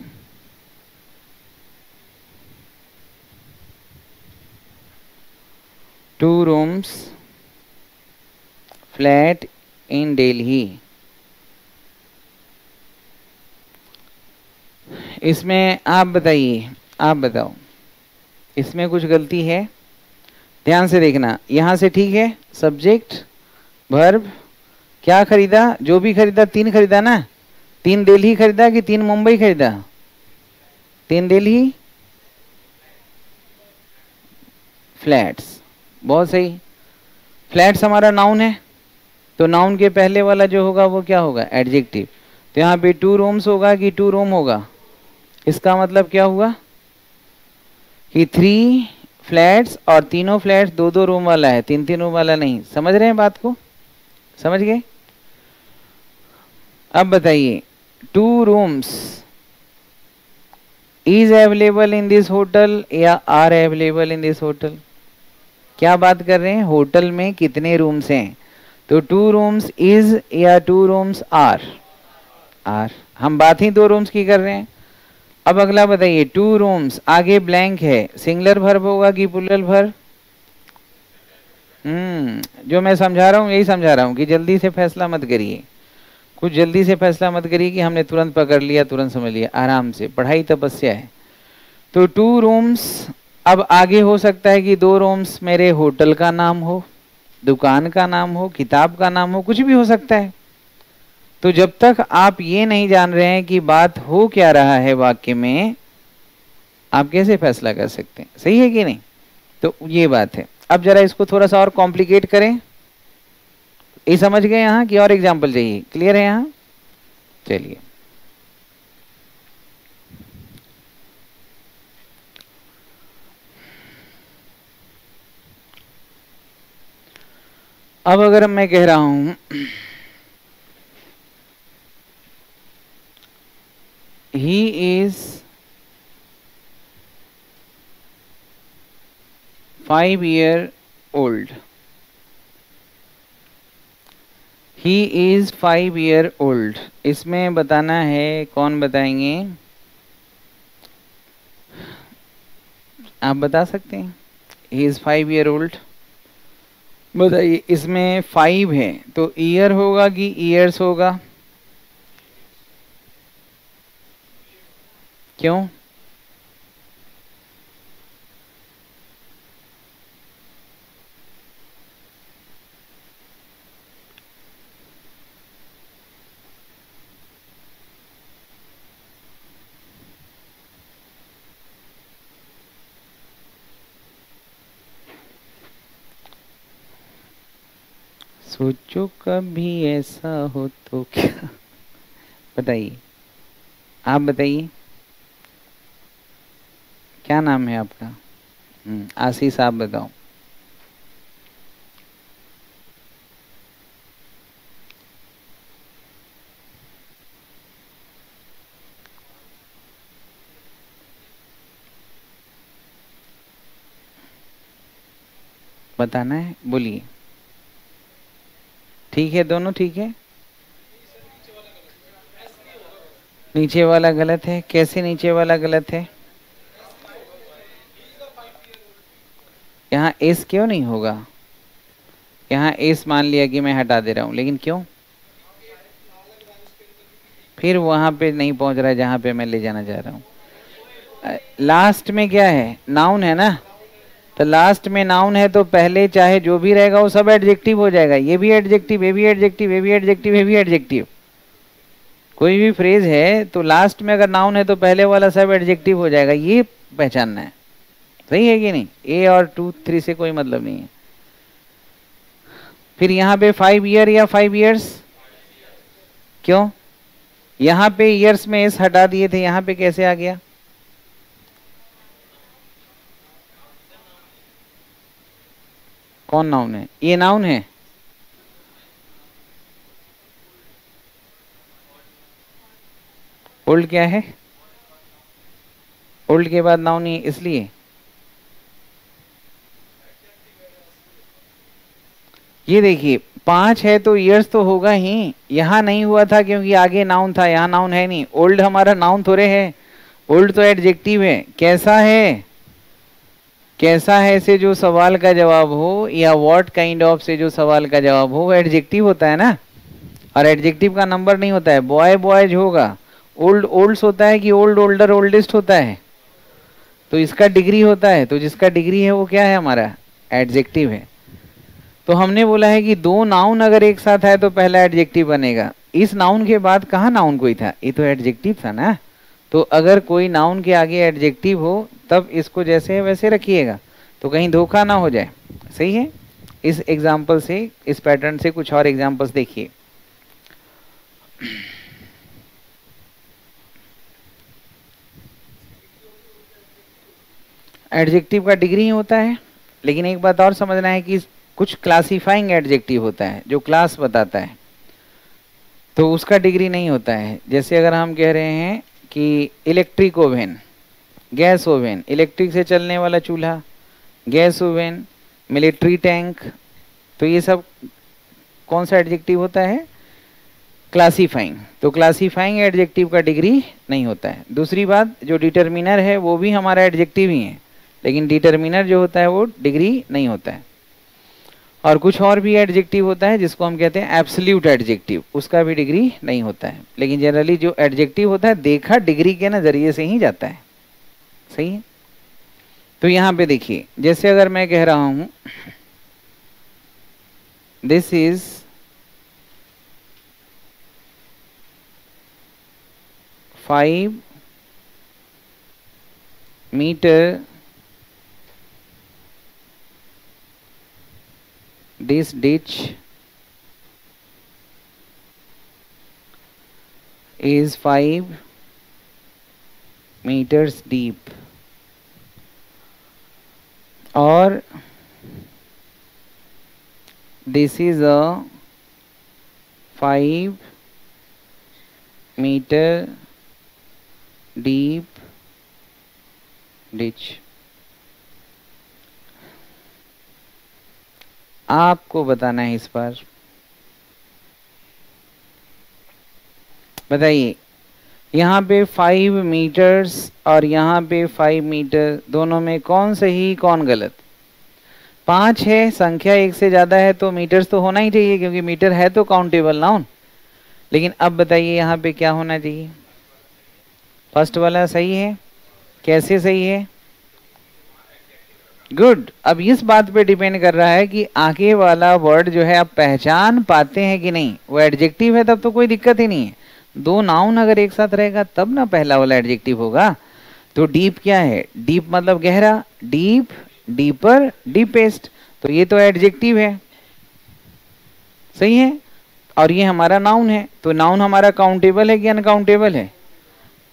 2 rooms flat in Delhi, इसमें आप बताइए, आप बताओ इसमें कुछ गलती है? ध्यान से देखना, यहां से ठीक है। सब्जेक्ट वर्ब, क्या खरीदा? जो भी खरीदा, 3 खरीदा ना। 3 दिल्ली खरीदा कि 3 मुंबई खरीदा? तेंदुली फ्लैट्स, बहुत सही। फ्लैट्स हमारा नाउन है, तो नाउन के पहले वाला जो होगा वो क्या होगा, एडजेक्टिव। तो यहाँ पे 2 रूम्स होगा कि 2 रूम होगा, इसका मतलब क्या हुआ कि 3 फ्लैट्स, और तीनों फ्लैट्स 2-2 रूम वाला है, 3-3 रूम वाला नहीं। समझ रहे हैं बात को, समझ गए। अब बताइए 2 rooms is available in this hotel या are available in this hotel. क्या बात कर रहे हैं, होटल में कितने रूम्स हैं, तो 2 रूम्स इज या 2 रूम्स आर, आर। हम बात ही 2 रूम्स की कर रहे हैं। अब अगला बताइए 2 रूम्स, आगे ब्लैंक है, सिंगुलर वर्ब होगा कि प्लूरल वर्ब। जो मैं समझा रहा हूँ यही समझा रहा हूँ कि जल्दी से फैसला मत करिए, कुछ जल्दी से फैसला मत करिए कि हमने तुरंत पकड़ लिया, तुरंत समझ लिया। आराम से, पढ़ाई तपस्या है। तो 2 रूम्स, अब आगे हो सकता है कि 2 रूम्स मेरे होटल का नाम हो, दुकान का नाम हो, किताब का नाम हो, कुछ भी हो सकता है। तो जब तक आप ये नहीं जान रहे हैं कि बात हो क्या रहा है वाक्य में, आप कैसे फैसला कर सकते हैं, सही है कि नहीं। तो ये बात है। अब जरा इसको थोड़ा सा और कॉम्प्लिकेट करें। ये समझ गए यहाँ की और एग्जाम्पल चाहिए, क्लियर है यहाँ। चलिए अब अगर मैं कह रहा हूं he is 5 year old, he is 5 year old, इसमें बताना है, कौन बताएंगे, आप बता सकते हैं। ही इज 5 year old, बताइए। इसमें 5 है तो ईयर होगा कि ईयर्स होगा, क्यों। सोचो कभी ऐसा हो तो क्या, बताइए, आप बताइए क्या नाम है आपका। आशीष, आप बताओ। बताना है, बोलिए। ठीक है, दोनों ठीक है। नीचे वाला गलत है, कैसे नीचे वाला गलत है। यहाँ एस क्यों नहीं होगा, यहाँ एस मान लिया कि मैं हटा दे रहा हूँ, लेकिन क्यों, फिर वहां पे नहीं पहुंच रहा है जहां पे मैं ले जाना चाह रहा हूँ। लास्ट में क्या है, नाउन है ना, तो लास्ट में नाउन है तो पहले चाहे जो भी रहेगा वो सब एडजेक्टिव हो जाएगा। ये भी एडजेक्टिव, ये भी एडजेक्टिव, ये भी एडजेक्टिव, ये भी एडजेक्टिव। कोई भी फ्रेज है तो लास्ट में अगर नाउन है तो पहले वाला सब एडजेक्टिव हो जाएगा, ये पहचानना है, सही है कि नहीं। ए और 2 3 से कोई मतलब नहीं है। फिर यहाँ पे 5 ईयर या 5 ईयर्स, क्यों, यहाँ पे ईयर्स में एस हटा दिए थे, यहाँ पे कैसे आ गया। कौन नाउन है, ये नाउन है। ओल्ड क्या है, ओल्ड के बाद नाउन ही, इसलिए ये देखिए 5 है तो ईयर्स तो होगा ही, यहाँ नहीं हुआ था क्योंकि आगे नाउन था, यहाँ नाउन है नहीं। ओल्ड हमारा नाउन थोड़े है, ओल्ड तो एडजेक्टिव है। कैसा है, कैसा है से जो सवाल का जवाब हो या व्हाट काइंड ऑफ से जो सवाल का जवाब हो वो एडजेक्टिव होता है ना, और एडजेक्टिव का नंबर नहीं होता है। बॉय बॉयज होगा, ओल्ड ओल्ड्स होता है कि ओल्ड ओल्डर ओल्डेस्ट होता है, तो इसका डिग्री होता है, तो जिसका डिग्री है वो क्या है, हमारा एडजेक्टिव है। तो हमने बोला है कि 2 नाउन अगर एक साथ है तो पहला एडजेक्टिव बनेगा। इस नाउन के बाद कहाँ नाउन कोई था, ये तो एडजेक्टिव था ना, तो अगर कोई नाउन के आगे एडजेक्टिव हो तब इसको जैसे है वैसे रखिएगा, तो कहीं धोखा ना हो जाए। सही है। इस एग्जाम्पल से, इस पैटर्न से कुछ और एग्जाम्पल्स देखिए। एडजेक्टिव का डिग्री ही होता है, लेकिन एक बात और समझना है कि कुछ क्लासिफाइंग एडजेक्टिव होता है जो क्लास बताता है, तो उसका डिग्री नहीं होता है। जैसे अगर हम कह रहे हैं कि electric oven, gas oven, electric से चलने वाला चूल्हा, गैस ओवन, मिलिट्री टैंक, तो ये सब कौन सा एडजेक्टिव होता है? क्लासिफाइंग। तो क्लासिफाइंग एडजेक्टिव का डिग्री नहीं होता है। दूसरी बात, जो डिटर्मिनर है वो भी हमारा एडजेक्टिव ही है, लेकिन डिटर्मिनर जो होता है वो डिग्री नहीं होता है। और कुछ और भी एडजेक्टिव होता है जिसको हम कहते हैं एब्सोल्यूट एडजेक्टिव, उसका भी डिग्री नहीं होता है। लेकिन जनरली जो एडजेक्टिव होता है देखा डिग्री के नजरिए से ही जाता है। सही है। तो यहां पे देखिए, जैसे अगर मैं कह रहा हूं this is five metre this ditch is 5 meters deep, or this is a 5 meter deep ditch। आपको बताना है इस पर। बताइए, यहाँ पे 5 मीटर्स और यहाँ पे 5 मीटर, दोनों में कौन सही कौन गलत? 5 है, संख्या एक से ज्यादा है तो मीटर्स तो होना ही चाहिए, क्योंकि मीटर है तो काउंटेबल नाउन। लेकिन अब बताइए यहाँ पे क्या होना चाहिए? फर्स्ट वाला सही है। कैसे सही है? गुड। अब इस बात पे डिपेंड कर रहा है कि आगे वाला वर्ड जो है आप पहचान पाते हैं कि नहीं। वो एडजेक्टिव है तब तो कोई दिक्कत ही नहीं है। दो नाउन अगर एक साथ रहेगा तब ना पहला वाला एडजेक्टिव होगा। तो डीप क्या है? डीप मतलब गहरा, डीप, डीपर, डीपेस्ट, तो ये तो एडजेक्टिव है। सही है। और ये हमारा नाउन है, तो नाउन हमारा काउंटेबल है कि अनकाउंटेबल है?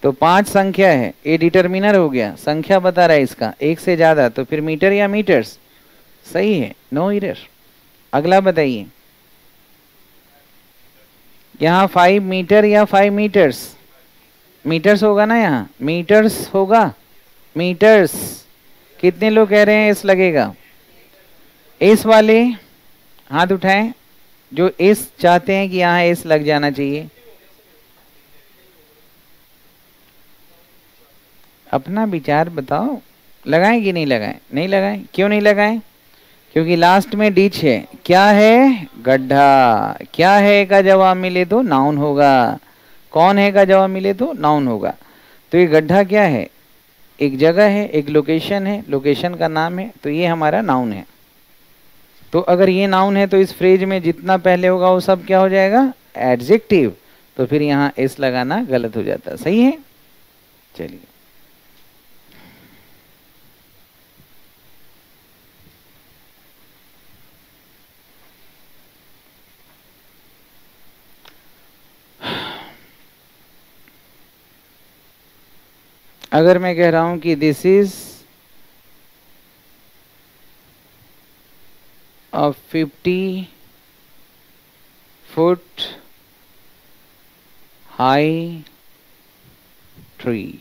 तो 5 संख्या है, ये डिटर्मिनर हो गया, संख्या बता रहा है इसका, एक से ज्यादा, तो फिर मीटर या मीटर्स? सही है, नो एरर। अगला बताइए, यहाँ 5 मीटर या 5 मीटर्स? मीटर्स होगा ना, यहाँ मीटर्स होगा, मीटर्स। कितने लोग कह रहे हैं एस लगेगा? एस वाले हाथ उठाएं जो एस चाहते हैं कि यहाँ एस लग जाना चाहिए। अपना विचार बताओ, लगाएं कि नहीं लगाएं? नहीं लगाएं। क्यों नहीं लगाएं? क्योंकि लास्ट में डीच है। क्या है? गड्ढा। क्या है का जवाब मिले तो नाउन होगा, कौन है का जवाब मिले तो नाउन होगा। तो ये गड्ढा क्या है? एक जगह है, एक लोकेशन है, लोकेशन का नाम है, तो ये हमारा नाउन है। तो अगर ये नाउन है तो इस फ्रेज में जितना पहले होगा वो सब क्या हो जाएगा? एडजेक्टिव। तो फिर यहाँ एस लगाना गलत हो जाता है। सही है। चलिए, अगर मैं कह रहा हूं कि this is a 50 foot high tree,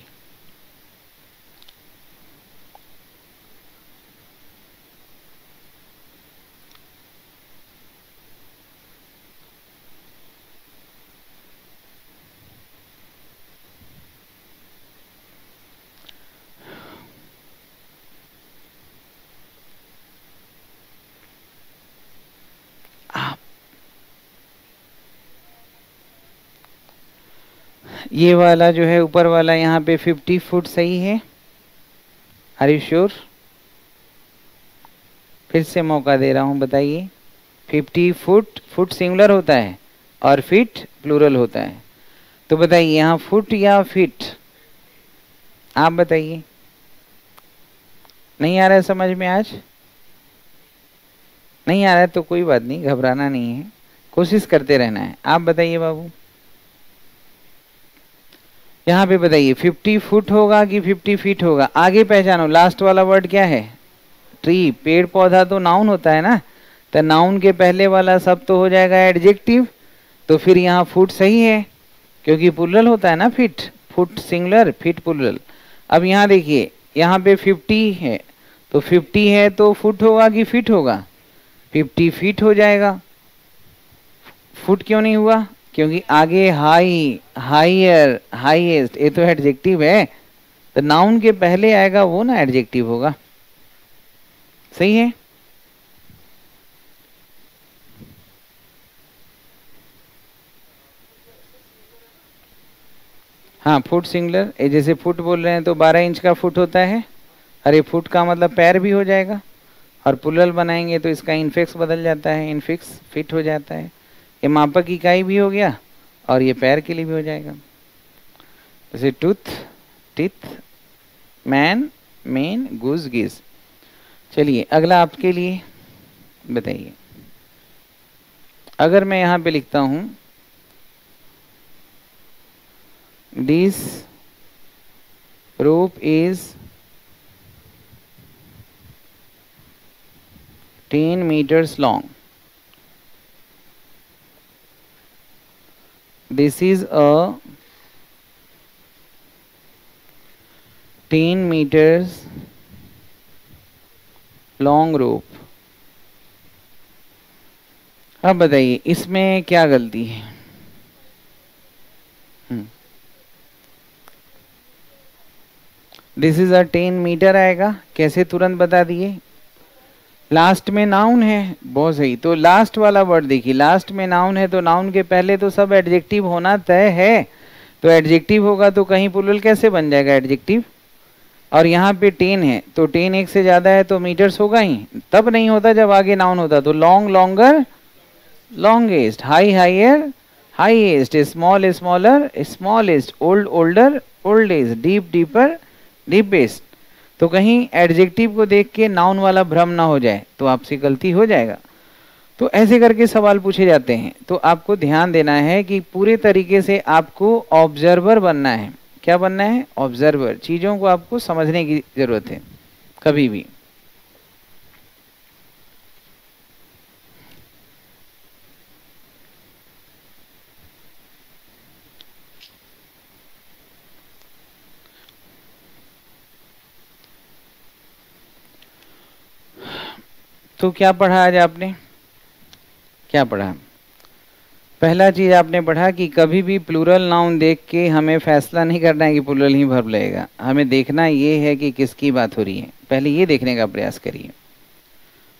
ये वाला जो है ऊपर वाला यहाँ पे 50 फुट सही है? Are you sure? फिर से मौका दे रहा हूँ, बताइए। 50 फुट, फुट सिंगुलर होता है और फीट प्लूरल होता है, तो बताइए यहाँ फुट या फीट? आप बताइए, नहीं आ रहा है समझ में आज? नहीं आ रहा है तो कोई बात नहीं, घबराना नहीं है, कोशिश करते रहना है। आप बताइए बाबू, यहाँ पे बताइए 50 फुट होगा कि 50 फीट होगा? आगे पहचानो, लास्ट वाला वर्ड क्या है? ट्री। पेड़ पौधा तो नाउन होता है ना, तो नाउन के पहले वाला सब तो हो जाएगा एडजेक्टिव। तो फिर यहाँ फुट सही है, क्योंकि प्लुरल होता है ना feet, foot singular, feet plural. अब यहाँ देखिए, यहाँ पे 50 है, तो 50 है तो फुट होगा कि फीट होगा? 50 फीट हो जाएगा। फुट क्यों नहीं हुआ? क्योंकि आगे हाई, हाइयर, हाईएस्ट, ये तो एडजेक्टिव है, तो नाउन के पहले आएगा वो ना एडजेक्टिव होगा। सही है? हाँ, फुट सिंगुलर, ये जैसे फुट बोल रहे हैं तो 12 इंच का फुट होता है। अरे फुट का मतलब पैर भी हो जाएगा, और प्लुरल बनाएंगे तो इसका इनफिक्स बदल जाता है, इनफिक्स फिट हो जाता है। ये मापक इकाई भी हो गया, और ये पैर के लिए भी हो जाएगा। जैसे टूथ, टिथ, मैन, मेन, गुज, गिज। चलिए अगला आपके लिए बताइए, अगर मैं यहाँ पे लिखता हूँ this rope is 10 meters long. This is a 10 meters long rope. अब बताइए इसमें क्या गलती है? दिस इज अ 10 मीटर आएगा, कैसे तुरंत बता दिए? लास्ट में नाउन है, बहुत सही। तो लास्ट वाला वर्ड देखिए, लास्ट में नाउन है तो नाउन के पहले तो सब एडजेक्टिव होना तय है, तो एडजेक्टिव होगा तो कहीं प्लुरल कैसे बन जाएगा एडजेक्टिव? और यहाँ पे 10 है, तो 10 एक से ज्यादा है तो मीटर्स होगा ही, तब नहीं होता जब आगे नाउन होता। तो long, longer, longest, high, higher, highest, small, smaller, smallest, old, older, oldest, deep, deeper, deepest. तो कहीं एडजेक्टिव को देख के नाउन वाला भ्रम ना हो जाए, तो आपसे गलती हो जाएगा। तो ऐसे करके सवाल पूछे जाते हैं, तो आपको ध्यान देना है कि पूरे तरीके से आपको ऑब्जर्वर बनना है। क्या बनना है? ऑब्जर्वर। चीजों को आपको समझने की जरूरत है कभी भी। तो क्या पढ़ा आज आपने? क्या पढ़ा? पहला चीज आपने पढ़ा कि कभी भी प्लूरल नाउन देख के हमें फैसला नहीं करना है कि प्लूरल ही वर्ब लगेगा, हमें देखना ये है कि किसकी बात हो रही है, पहले ये देखने का प्रयास करिए।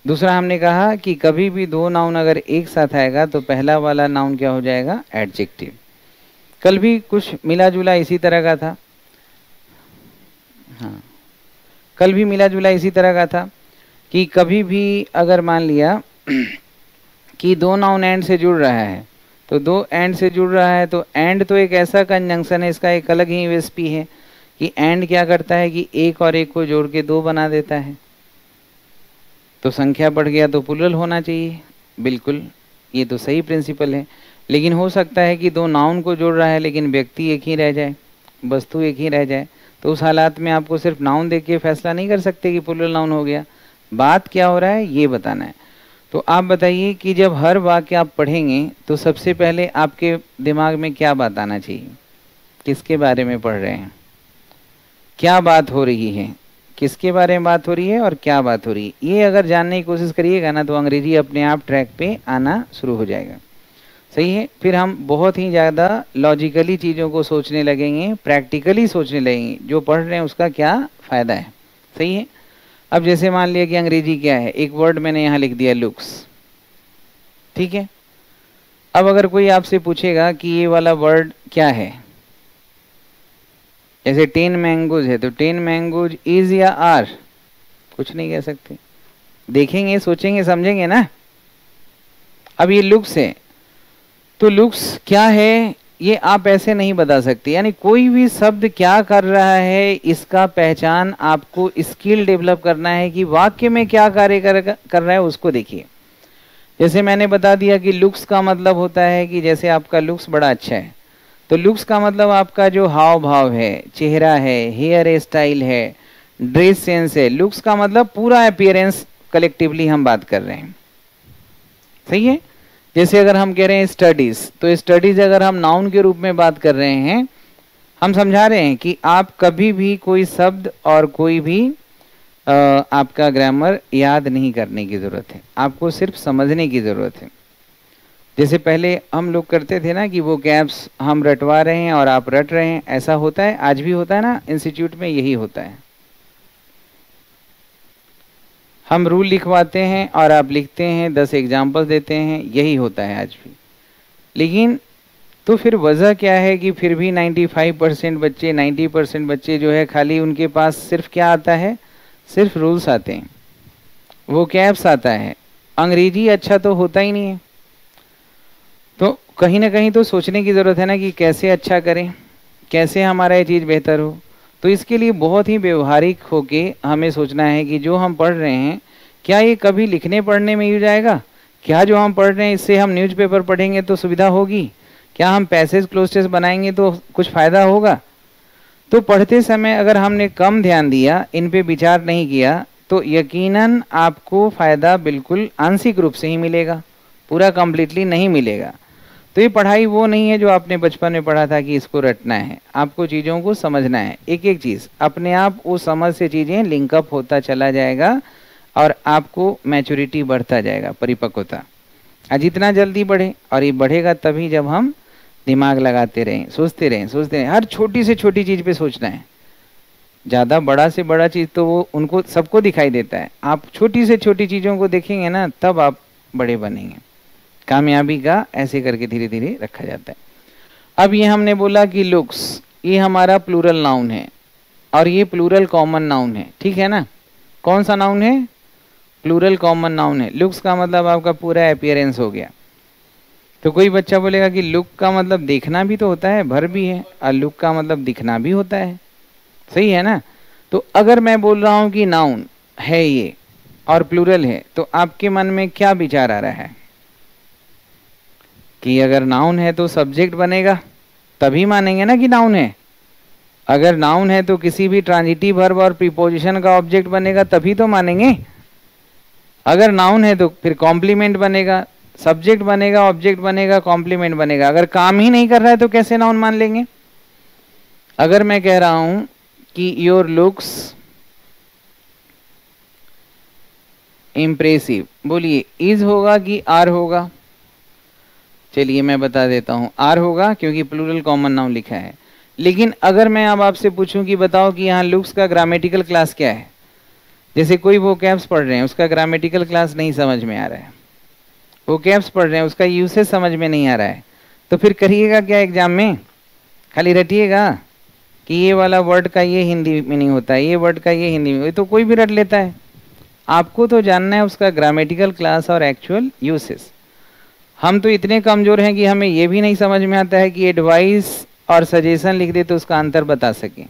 दूसरा हमने कहा कि कभी भी दो नाउन अगर एक साथ आएगा तो पहला वाला नाउन क्या हो जाएगा? एडजेक्टिव। कल भी कुछ मिला जुला इसी तरह का था। हाँ, कल भी मिला जुला इसी तरह का था कि कभी भी अगर मान लिया कि दो नाउन एंड से जुड़ रहा है, तो दो एंड से जुड़ रहा है, तो एंड तो एक ऐसा कंजंक्शन है, इसका एक अलग ही यूएसपी है कि एंड क्या करता है कि एक और एक को जोड़ के दो बना देता है। तो संख्या बढ़ गया तो प्लुरल होना चाहिए, बिल्कुल ये तो सही प्रिंसिपल है। लेकिन हो सकता है कि दो नाउन को जोड़ रहा है लेकिन व्यक्ति एक ही रह जाए, वस्तु एक ही रह जाए, तो उस हालात में आपको सिर्फ नाउन देख के फैसला नहीं कर सकते कि प्लुरल नाउन हो गया। बात क्या हो रहा है ये बताना है। तो आप बताइए कि जब हर वाक्य आप पढ़ेंगे तो सबसे पहले आपके दिमाग में क्या बात आना चाहिए? किसके बारे में पढ़ रहे हैं, क्या बात हो रही है, किसके बारे में बात हो रही है और क्या बात हो रही है, ये अगर जानने की कोशिश करिएगा ना तो अंग्रेजी अपने आप ट्रैक पे आना शुरू हो जाएगा। सही है? फिर हम बहुत ही ज़्यादा लॉजिकली चीज़ों को सोचने लगेंगे, प्रैक्टिकली सोचने लगेंगे, जो पढ़ रहे हैं उसका क्या फ़ायदा है। सही है? अब जैसे मान लिया कि अंग्रेजी क्या है, एक वर्ड मैंने यहाँ लिख दिया लुक्स, ठीक है। अब अगर कोई आपसे पूछेगा कि ये वाला वर्ड क्या है, जैसे 10 मैंगोज है, तो 10 मैंगोज इज या आर, कुछ नहीं कह सकते, देखेंगे, सोचेंगे, समझेंगे ना। अब ये लुक्स है, तो लुक्स क्या है ये आप ऐसे नहीं बता सकते। यानी कोई भी शब्द क्या कर रहा है इसका पहचान आपको स्किल डेवलप करना है कि वाक्य में क्या कार्य कर रहा है उसको देखिए। जैसे मैंने बता दिया कि लुक्स का मतलब होता है कि जैसे आपका लुक्स बड़ा अच्छा है, तो लुक्स का मतलब आपका जो हाव भाव है, चेहरा है, हेयर स्टाइल है, ड्रेस सेंस है। लुक्स का मतलब पूरा अपीयरेंस कलेक्टिवली हम बात कर रहे हैं, सही है। जैसे अगर हम कह रहे हैं स्टडीज, तो स्टडीज अगर हम नाउन के रूप में बात कर रहे हैं, हम समझा रहे हैं कि आप कभी भी कोई शब्द और कोई भी आपका ग्रामर याद नहीं करने की जरूरत है, आपको सिर्फ समझने की जरूरत है। जैसे पहले हम लोग करते थे ना कि वो कैप्स हम रटवा रहे हैं और आप रट रहे हैं, ऐसा होता है, आज भी होता है ना, इंस्टीट्यूट में यही होता है। हम रूल लिखवाते हैं और आप लिखते हैं, 10 एग्जाम्पल देते हैं, यही होता है आज भी। लेकिन तो फिर वजह क्या है कि फिर भी 95% बच्चे, 90% बच्चे जो है खाली उनके पास सिर्फ क्या आता है, सिर्फ रूल्स आते हैं, वो कैप्स आता है, अंग्रेजी अच्छा तो होता ही नहीं है। तो कहीं ना कहीं तो सोचने की ज़रूरत है ना कि कैसे अच्छा करें, कैसे हमारा ये चीज़ बेहतर हो। तो इसके लिए बहुत ही व्यवहारिक होके हमें सोचना है कि जो हम पढ़ रहे हैं क्या ये कभी लिखने पढ़ने में यूज आएगा, क्या जो हम पढ़ रहे हैं इससे हम न्यूज़पेपर पढ़ेंगे तो सुविधा होगी, क्या हम पैसेज क्लोजेस बनाएंगे तो कुछ फ़ायदा होगा। तो पढ़ते समय अगर हमने कम ध्यान दिया, इन पे विचार नहीं किया, तो यकीनन आपको फ़ायदा बिल्कुल आंशिक रूप से ही मिलेगा, पूरा कंप्लीटली नहीं मिलेगा। तो ये पढ़ाई वो नहीं है जो आपने बचपन में पढ़ा था कि इसको रटना है, आपको चीज़ों को समझना है। एक एक चीज़ अपने आप वो समझ से चीज़ें लिंकअप होता चला जाएगा और आपको मैच्योरिटी बढ़ता जाएगा, परिपक्वता। और जितना जल्दी बढ़े, और ये बढ़ेगा तभी जब हम दिमाग लगाते रहें, सोचते रहें, हर छोटी से छोटी चीज़ पे सोचना है। ज़्यादा बड़ा से बड़ा चीज़ तो वो उनको सबको दिखाई देता है, आप छोटी से छोटी चीज़ों को देखेंगे ना, तब आप बड़े बनेंगे। कामयाबी का ऐसे करके धीरे धीरे रखा जाता है। अब ये हमने बोला कि लुक्स, ये हमारा प्लूरल नाउन है और ये प्लूरल कॉमन नाउन है, ठीक है ना। कौन सा नाउन है, प्लूरल कॉमन नाउन है। लुक्स का मतलब आपका पूरा अपीयरेंस हो गया। तो कोई बच्चा बोलेगा कि लुक का मतलब देखना भी तो होता है, भर भी है, और लुक का मतलब दिखना भी होता है, सही है ना। तो अगर मैं बोल रहा हूँ कि नाउन है ये और प्लूरल है, तो आपके मन में क्या विचार आ रहा है कि अगर नाउन है तो सब्जेक्ट बनेगा, तभी मानेंगे ना कि नाउन है। अगर नाउन है तो किसी भी ट्रांजिटिव वर्ब और प्रीपोजिशन का ऑब्जेक्ट बनेगा, तभी तो मानेंगे। अगर नाउन है तो फिर कॉम्प्लीमेंट बनेगा, सब्जेक्ट बनेगा, ऑब्जेक्ट बनेगा, कॉम्प्लीमेंट बनेगा। अगर काम ही नहीं कर रहा है तो कैसे नाउन मान लेंगे। अगर मैं कह रहा हूं कि योर लुक्स इम्प्रेसिव, बोलिए इज होगा कि आर होगा। चलिए मैं बता देता हूं, आर होगा क्योंकि प्लूरल कॉमन नाउन लिखा है। लेकिन अगर मैं अब आपसे पूछूं कि बताओ कि यहाँ लुक्स का ग्रामेटिकल क्लास क्या है, जैसे कोई वो कैप्स पढ़ रहे हैं, उसका ग्रामेटिकल क्लास नहीं समझ में आ रहा है, वो कैप्स पढ़ रहे हैं, उसका यूसेज समझ में नहीं आ रहा है, तो फिर करिएगा क्या एग्जाम में, खाली रटिएगा कि ये वाला वर्ड का ये हिंदी मीनिंग होता है, ये वर्ड का ये हिंदी मीनिंग, तो कोई भी रट लेता है। आपको तो जानना है उसका ग्रामेटिकल क्लास और एक्चुअल यूसेज। हम तो इतने कमज़ोर हैं कि हमें ये भी नहीं समझ में आता है कि एडवाइस और सजेशन लिख दे तो उसका अंतर बता सकें।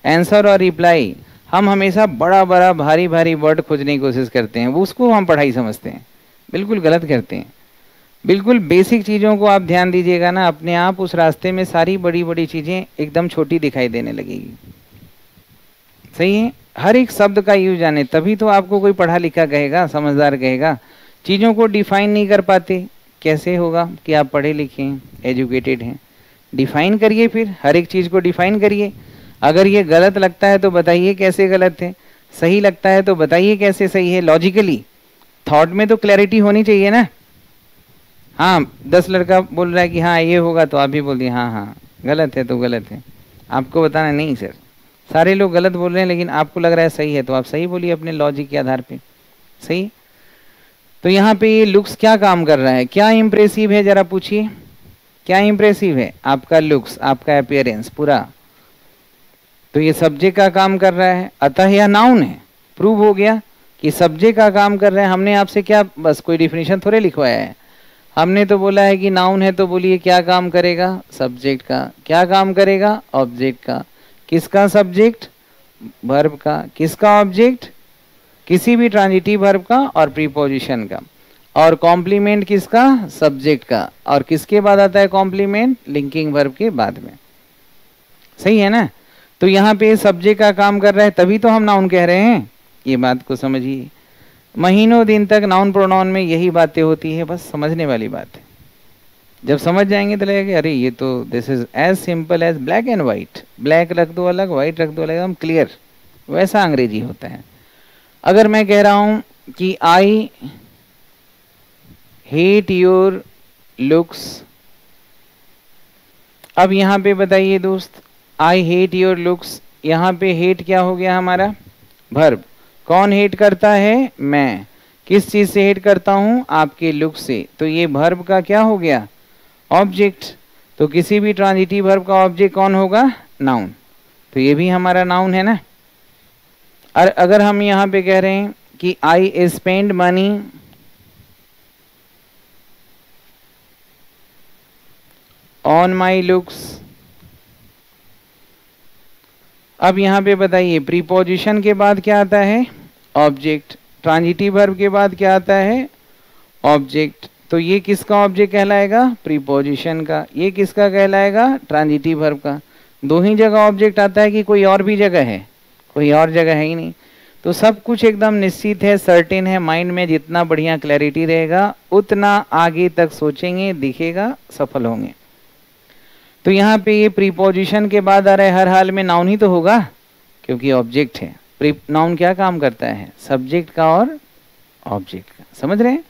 आंसर और रिप्लाई हम हमेशा बड़ा बड़ा भारी भारी वर्ड खोजने की कोशिश करते हैं, वो उसको हम पढ़ाई समझते हैं, बिल्कुल गलत करते हैं। बिल्कुल बेसिक चीज़ों को आप ध्यान दीजिएगा ना, अपने आप उस रास्ते में सारी बड़ी बड़ी चीज़ें एकदम छोटी दिखाई देने लगेगी, सही है। हर एक शब्द का यूज जाने, तभी तो आपको कोई पढ़ा लिखा कहेगा, समझदार कहेगा। चीज़ों को डिफाइन नहीं कर पाते, कैसे होगा कि आप पढ़े लिखे हैं, एजुकेटेड हैं। डिफाइन करिए, फिर हर एक चीज़ को डिफाइन करिए। अगर ये गलत लगता है तो बताइए कैसे गलत है, सही लगता है तो बताइए कैसे सही है। लॉजिकली थॉट में तो क्लैरिटी होनी चाहिए ना। हाँ, 10 लड़का बोल रहा है कि हाँ ये होगा, तो आप भी बोल दिए हाँ हाँ, गलत है तो गलत है, आपको बताना नहीं सर, सारे लोग गलत बोल रहे हैं लेकिन आपको लग रहा है सही है, तो आप सही बोलिए अपने लॉजिक के आधार पे, सही। तो यहाँ पे ये लुक्स क्या काम कर रहा है, क्या इंप्रेसिव है, जरा पूछिए क्या इंप्रेसिव है। आपका लुक्स, आपका अपीयरेंस पूरा, तो ये सब्जेक्ट का काम कर रहा है, अतः यह नाउन है। प्रूव हो गया कि सब्जेक्ट का काम कर रहे हैं। हमने आपसे क्या बस कोई डिफिनीशन थोड़े लिखवाया है, हमने तो बोला है कि नाउन है, तो बोलिए क्या काम करेगा? सब्जेक्ट का। क्या काम करेगा? ऑब्जेक्ट का। किसका सब्जेक्ट? वर्ब का। किसका ऑब्जेक्ट? किसी भी ट्रांजिटिव वर्ब का और प्रीपोजिशन का। और कॉम्प्लीमेंट किसका? सब्जेक्ट का। और किसके बाद आता है कॉम्प्लीमेंट? लिंकिंग वर्ब के बाद में। सही है ना? तो यहाँ पे सब्जेक्ट का काम कर रहा है, तभी तो हम नाउन कह रहे हैं। ये बात को समझिए। महीनों दिन तक नाउन प्रोनाउन में यही बातें होती है, बस समझने वाली बात है। जब समझ जाएंगे तो लगेगा अरे ये तो this is as simple as black and white. Black रख दो अलग, व्हाइट रख दो अलग, एकदम क्लियर। वैसा अंग्रेजी होता है। अगर मैं कह रहा हूं कि आई हेट योर लुक्स, अब यहां पे बताइए दोस्त, आई हेट योर लुक्स, यहां पे हेट क्या हो गया हमारा? वर्ब। कौन हेट करता है? मैं। किस चीज से हेट करता हूं? आपके लुक से। तो ये वर्ब का क्या हो गया? ऑब्जेक्ट। तो किसी भी ट्रांजिटिव वर्ब का ऑब्जेक्ट कौन होगा? नाउन। तो ये भी हमारा नाउन है ना। और अगर हम यहां पे कह रहे हैं कि I spend money on my looks, अब यहां पे बताइए प्रीपोजिशन के बाद क्या आता है? ऑब्जेक्ट। ट्रांजिटिव वर्ब के बाद क्या आता है? ऑब्जेक्ट। तो ये किसका ऑब्जेक्ट कहलाएगा? प्रीपोजिशन का। ये किसका कहलाएगा? ट्रांजिटिव वर्ब का। दो ही जगह ऑब्जेक्ट आता है कि कोई और भी जगह है? कोई और जगह है ही नहीं। तो सब कुछ एकदम निश्चित है, सर्टेन है। माइंड में जितना बढ़िया क्लैरिटी रहेगा उतना आगे तक सोचेंगे, दिखेगा, सफल होंगे। तो यहाँ पे ये प्रीपोजिशन के बाद आ रहा है, हर हाल में नाउन ही तो होगा क्योंकि ऑब्जेक्ट है। नाउन क्या काम करता है? सब्जेक्ट का और ऑब्जेक्ट का। समझ रहे हैं?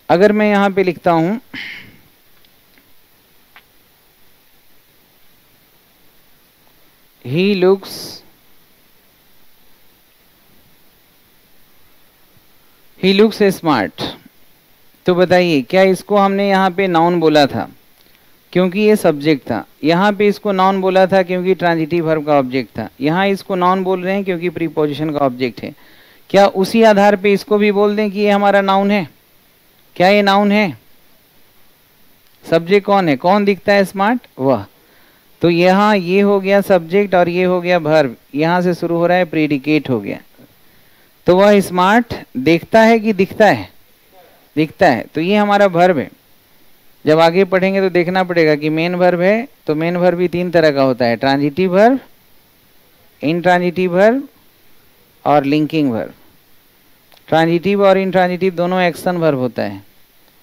अगर मैं यहां पे लिखता हूं ही लुक्स स्मार्ट, तो बताइए क्या इसको हमने यहां पे नाउन बोला था क्योंकि ये सब्जेक्ट था? यहां पे इसको नाउन बोला था क्योंकि ट्रांजिटिव वर्ब का ऑब्जेक्ट था। यहां इसको नाउन बोल रहे हैं क्योंकि प्रीपोजिशन का ऑब्जेक्ट है। क्या उसी आधार पे इसको भी बोल दें कि ये हमारा नाउन है? क्या ये नाउन है? सब्जेक्ट कौन है? कौन दिखता है स्मार्ट? वह। तो यहाँ ये हो गया सब्जेक्ट और ये हो गया वर्ब। यहां से शुरू हो रहा है, प्रीडिकेट हो गया। तो वह स्मार्ट देखता है कि दिखता है? दिखता है। तो ये हमारा वर्ब है। जब आगे पढ़ेंगे तो देखना पड़ेगा कि मेन वर्ब है तो मेन वर्ब भी तीन तरह का होता है, ट्रांजिटिव वर्ब, इंट्रांजिटिव वर्ब और लिंकिंग वर्ब। ट्रांजिटिव और इंट्रांजिटिव दोनों एक्शन वर्ब होता है।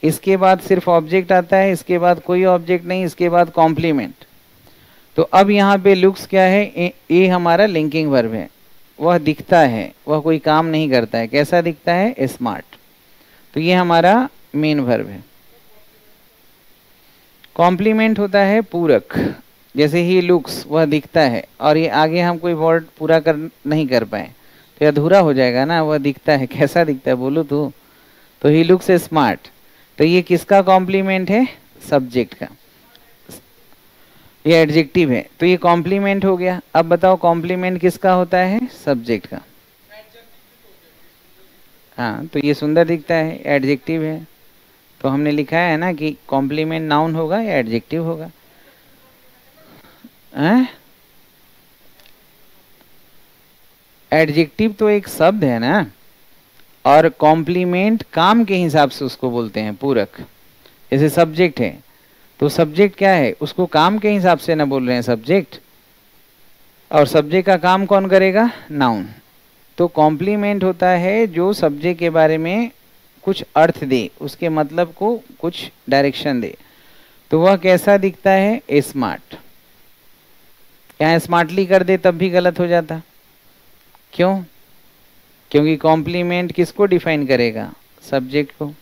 इसके बाद सिर्फ ऑब्जेक्ट आता है, इसके बाद कोई ऑब्जेक्ट नहीं, इसके बाद कॉम्प्लीमेंट। तो अब यहाँ पे लुक्स क्या है? ए हमारा लिंकिंग वर्ब है। वह दिखता है, वह कोई काम नहीं करता है। कैसा दिखता है? स्मार्ट। तो ये हमारा मेन वर्ब है। कॉम्प्लीमेंट होता है पूरक। जैसे ही लुक्स, वह दिखता है, और ये आगे हम कोई वर्ड पूरा नहीं कर पाए तो अधूरा हो जाएगा ना। वह दिखता है, कैसा दिखता है बोलो तो ही लुक्स स्मार्ट। तो ये किसका कॉम्प्लीमेंट है? सब्जेक्ट का। ये एडजेक्टिव है तो ये कॉम्प्लीमेंट हो गया। अब बताओ कॉम्प्लीमेंट किसका होता है? सब्जेक्ट का। हाँ, तो ये सुंदर दिखता है, एडजेक्टिव है। तो हमने लिखा है ना कि कॉम्प्लीमेंट नाउन होगा या एडजेक्टिव होगा? एडजेक्टिव तो एक शब्द है ना, और कॉम्प्लीमेंट काम के हिसाब से उसको बोलते हैं, पूरक। जैसे सब्जेक्ट है तो सब्जेक्ट क्या है? उसको काम के हिसाब से ना बोल रहे हैं सब्जेक्ट, और सब्जेक्ट का काम कौन करेगा? नाउन। तो कॉम्प्लीमेंट होता है जो सब्जेक्ट के बारे में कुछ अर्थ दे, उसके मतलब को कुछ डायरेक्शन दे। तो वह कैसा दिखता है? स्मार्ट। यहाँ स्मार्टली कर दे तब भी गलत हो जाता। क्यों? क्योंकि कॉम्प्लीमेंट किसको डिफाइन करेगा? सब्जेक्ट को।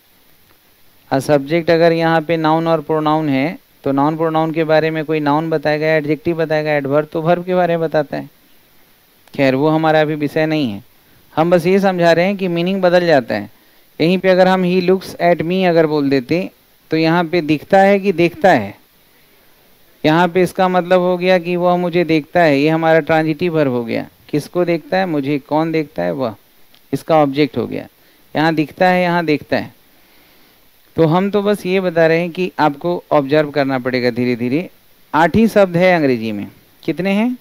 और सब्जेक्ट अगर यहाँ पे नाउन और प्रोनाउन है तो नाउन प्रोनाउन के बारे में कोई नाउन बताएगा, एडजेक्टिव बताएगा, एडवर्ब तो वर्ब के बारे में बताता है। खैर वो हमारा अभी विषय नहीं है। हम बस ये समझा रहे हैं कि मीनिंग बदल जाता है। यहीं पे अगर हम ही लुक्स एट मी अगर बोल देते तो यहाँ पे दिखता है कि देखता है? यहाँ पे इसका मतलब हो गया कि वह मुझे देखता है। ये हमारा ट्रांजिटिव वर्ब हो गया। किसको देखता है? मुझे। कौन देखता है? वह। इसका ऑब्जेक्ट हो गया। यहाँ दिखता है, यहाँ देखता है। तो हम तो बस ये बता रहे हैं कि आपको ऑब्जर्व करना पड़ेगा धीरे धीरे। 8 ही शब्द है अंग्रेजी में, कितने हैं?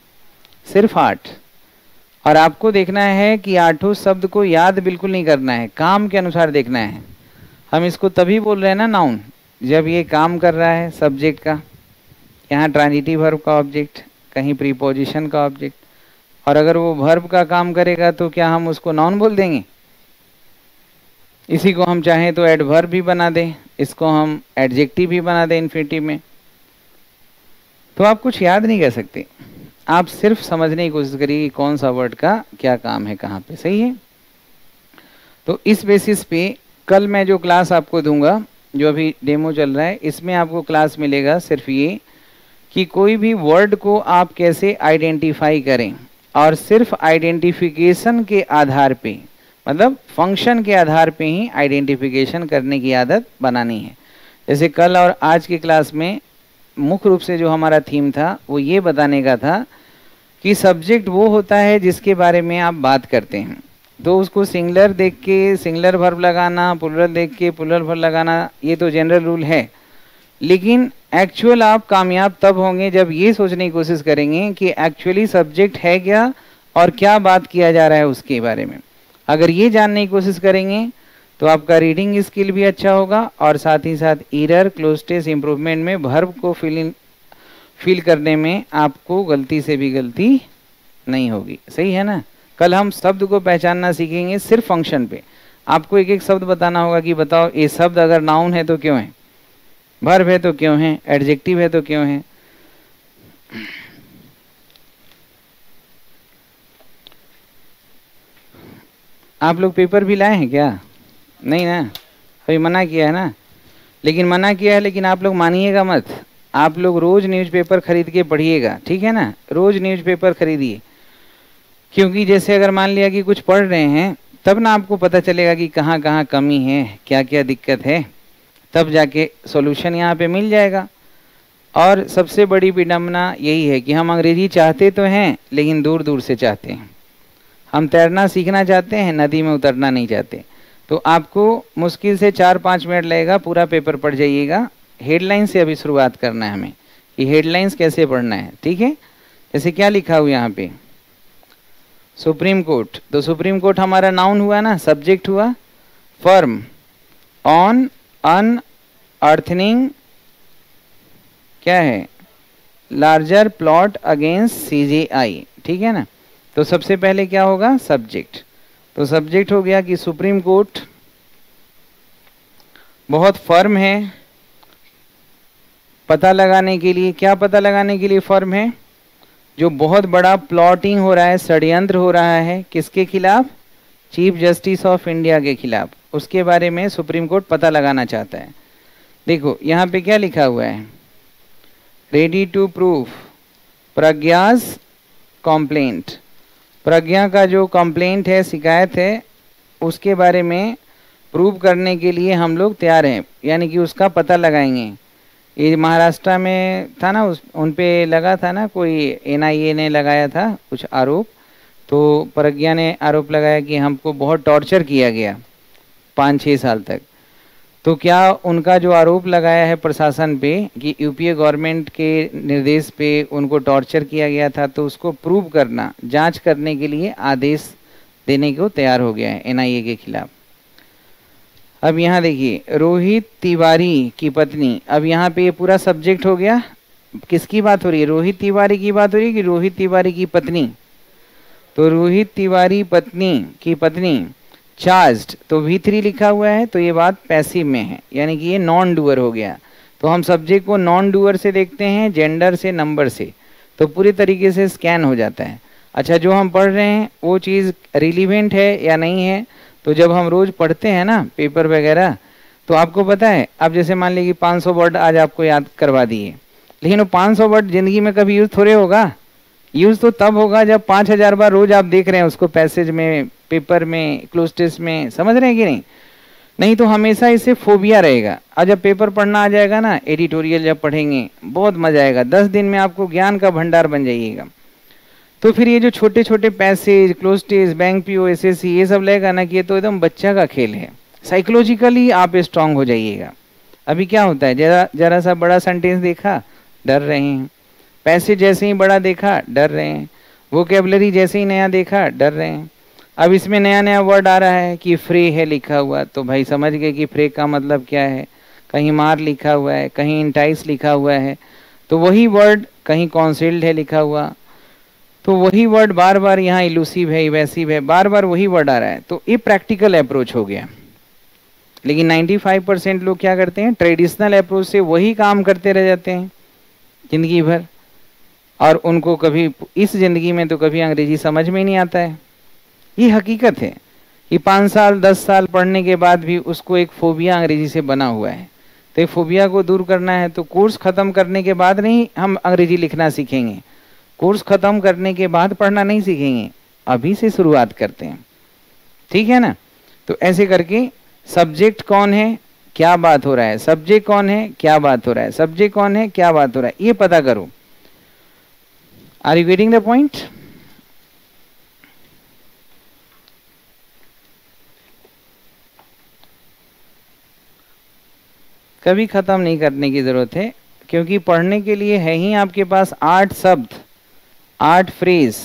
सिर्फ 8। और आपको देखना है कि 8 शब्द को याद बिल्कुल नहीं करना है, काम के अनुसार देखना है। हम इसको तभी बोल रहे हैं ना नाउन, जब ये काम कर रहा है सब्जेक्ट का, यहाँ ट्रांजिटिव वर्ब का ऑब्जेक्ट, कहीं प्रीपोजिशन का ऑब्जेक्ट। और अगर वो वर्ब का काम करेगा तो क्या हम उसको नाउन बोल देंगे? इसी को हम चाहें तो एडवर्ब भी बना दें, इसको हम एडजेक्टिव भी बना दें इन्फिनिटिव में। तो आप कुछ याद नहीं कर सकते, आप सिर्फ समझने की कोशिश करिए कि कौन सा वर्ड का क्या काम है कहाँ पे, सही है। तो इस बेसिस पे कल मैं जो क्लास आपको दूंगा, जो अभी डेमो चल रहा है, इसमें आपको क्लास मिलेगा सिर्फ ये कि कोई भी वर्ड को आप कैसे आइडेंटिफाई करें, और सिर्फ आइडेंटिफिकेशन के आधार पे, मतलब फंक्शन के आधार पे ही आइडेंटिफिकेशन करने की आदत बनानी है। जैसे कल और आज की क्लास में मुख्य रूप से जो हमारा थीम था वो ये बताने का था कि सब्जेक्ट वो होता है जिसके बारे में आप बात करते हैं। तो उसको सिंगुलर देख के सिंगुलर वर्ब लगाना, प्लुरल देख के प्लुरल वर्ब लगाना, ये तो जनरल रूल है। लेकिन एक्चुअल आप कामयाब तब होंगे जब ये सोचने की कोशिश करेंगे कि एक्चुअली सब्जेक्ट है क्या और क्या बात किया जा रहा है उसके बारे में। अगर ये जानने की कोशिश करेंगे तो आपका रीडिंग स्किल भी अच्छा होगा, और साथ ही साथ एरर, क्लोजनेस, इम्प्रूवमेंट में वर्ब को फील करने में आपको गलती से भी गलती नहीं होगी, सही है ना। कल हम शब्द को पहचानना सीखेंगे सिर्फ फंक्शन पे। आपको एक एक शब्द बताना होगा कि बताओ ये शब्द अगर नाउन है तो क्यों है, वर्ब है तो क्यों है, एडजेक्टिव है तो क्यों है। आप लोग पेपर भी लाए हैं क्या? नहीं ना, अभी मना किया है ना। लेकिन मना किया है, लेकिन आप लोग मानिएगा मत। आप लोग रोज न्यूज़पेपर खरीद के पढ़िएगा, ठीक है ना। रोज न्यूज़पेपर खरीदिए, क्योंकि जैसे अगर मान लिया कि कुछ पढ़ रहे हैं तब ना आपको पता चलेगा कि कहाँ कहाँ कमी है, क्या क्या दिक्कत है, तब जाके सॉल्यूशन यहाँ पे मिल जाएगा। और सबसे बड़ी विडंबना यही है कि हम अंग्रेजी चाहते तो हैं लेकिन दूर दूर से चाहते हैं। हम तैरना सीखना चाहते हैं, नदी में उतरना नहीं चाहते। तो आपको मुश्किल से 4-5 मिनट लगेगा, पूरा पेपर पढ़ जाइएगा। हेडलाइन से अभी शुरुआत करना है हमें कि हेडलाइंस कैसे पढ़ना है, ठीक है। जैसे क्या लिखा हुआ यहाँ पे, सुप्रीम कोर्ट। तो सुप्रीम कोर्ट हमारा नाउन हुआ ना, सब्जेक्ट हुआ। फर्म ऑन अनअर्थनिंग क्या है, लार्जर प्लॉट अगेंस्ट सीजेआई, ठीक है ना। तो सबसे पहले क्या होगा, सब्जेक्ट। तो सब्जेक्ट हो गया कि सुप्रीम कोर्ट बहुत फर्म है। पता लगाने के लिए, क्या पता लगाने के लिए फर्म है? जो बहुत बड़ा प्लॉटिंग हो रहा है, षड्यंत्र हो रहा है, किसके खिलाफ? चीफ जस्टिस ऑफ इंडिया के खिलाफ। उसके बारे में सुप्रीम कोर्ट पता लगाना चाहता है। देखो यहाँ पे क्या लिखा हुआ है, रेडी टू प्रूफ प्रज्ञास कॉम्प्लेंट। प्रज्ञा का जो कंप्लेंट है, शिकायत है, उसके बारे में प्रूव करने के लिए हम लोग तैयार हैं, यानी कि उसका पता लगाएंगे। ये महाराष्ट्र में था ना, उन पे लगा था ना, कोई एनआईए ने लगाया था कुछ आरोप। तो प्रज्ञा ने आरोप लगाया कि हमको बहुत टॉर्चर किया गया 5-6 साल तक। तो क्या उनका जो आरोप लगाया है प्रशासन पे कि यूपीए गवर्नमेंट के निर्देश पे उनको टॉर्चर किया गया था, तो उसको प्रूव करना, जांच करने के लिए आदेश देने को तैयार हो गया है एनआईए के खिलाफ। अब यहाँ देखिए, रोहित तिवारी की पत्नी। अब यहाँ पे ये पूरा सब्जेक्ट हो गया। किसकी बात हो रही है? रोहित तिवारी की बात हो रही है कि रोहित तिवारी की पत्नी? तो रोहित तिवारी पत्नी की पत्नी चार्ज्ड, तो V3 लिखा हुआ है, तो ये बात पैसिव में है, यानी कि ये नॉन डूअर हो गया। तो हम सब्जेक्ट को नॉन डूअर से देखते हैं, जेंडर से, नंबर से, तो पूरी तरीके से स्कैन हो जाता है। अच्छा, जो हम पढ़ रहे हैं वो चीज़ रिलीवेंट है या नहीं है? तो जब हम रोज़ पढ़ते हैं ना पेपर वगैरह, तो आपको पता है, अब जैसे मान लीजिए 500 वर्ड आज आपको याद करवा दिए, लेकिन वो 500 वर्ड ज़िंदगी में कभी यूज़ थोड़े होगा। यूज़ तो तब होगा जब 5000 बार रोज आप देख रहे हैं उसको, पैसेज में, पेपर में, क्लोज टेस्ट में, समझ रहे हैं कि नहीं? नहीं तो हमेशा इसे फोबिया रहेगा। और जब पेपर पढ़ना आ जाएगा ना, एडिटोरियल जब पढ़ेंगे, बहुत मजा आएगा। 10 दिन में आपको ज्ञान का भंडार बन जाइएगा। तो फिर ये जो छोटे छोटे passage, cloze test, bank PO, SSC, ये सब लगेगा ना कि ये तो एकदम बच्चा का खेल है। साइकोलॉजिकली आप स्ट्रांग हो जाइएगा। अभी क्या होता है, जरा जरा सा बड़ा सेंटेंस देखा डर रहे हैं, पैसे जैसे ही बड़ा देखा डर रहे हैं, वोकेबलरी जैसे ही नया देखा डर रहे हैं। अब इसमें नया नया वर्ड आ रहा है कि फ्रे है लिखा हुआ, तो भाई समझ गए कि फ्रे का मतलब क्या है। कहीं मार लिखा हुआ है, कहीं इंटाइस लिखा हुआ है, तो वही वर्ड कहीं कॉन्सिल्ड है लिखा हुआ, तो वही वर्ड बार बार यहाँ इलूसिव है, इवेसिव है, बार बार वही वर्ड आ रहा है। तो ये प्रैक्टिकल अप्रोच हो गया। लेकिन 95% लोग क्या करते हैं, ट्रेडिशनल अप्रोच से वही काम करते रह जाते हैं जिंदगी भर, और उनको कभी इस जिंदगी में तो कभी अंग्रेजी समझ में नहीं आता है। ये हकीकत है कि 5 साल 10 साल पढ़ने के बाद भी उसको एक फोबिया अंग्रेजी से बना हुआ है। तो एक फोबिया को दूर करना है तो कोर्स खत्म करने के बाद नहीं हम अंग्रेजी लिखना सीखेंगे, कोर्स खत्म करने के बाद पढ़ना नहीं सीखेंगे, अभी से शुरुआत करते हैं, ठीक है ना। तो ऐसे करके सब्जेक्ट कौन है, क्या बात हो रहा है, सब्जेक्ट कौन है, क्या बात हो रहा है, सब्जेक्ट कौन है, क्या बात हो रहा है, ये पता करो। Are you getting the point? कभी खत्म नहीं करने की जरूरत है, क्योंकि पढ़ने के लिए है ही आपके पास 8 शब्द, 8 फ्रेज,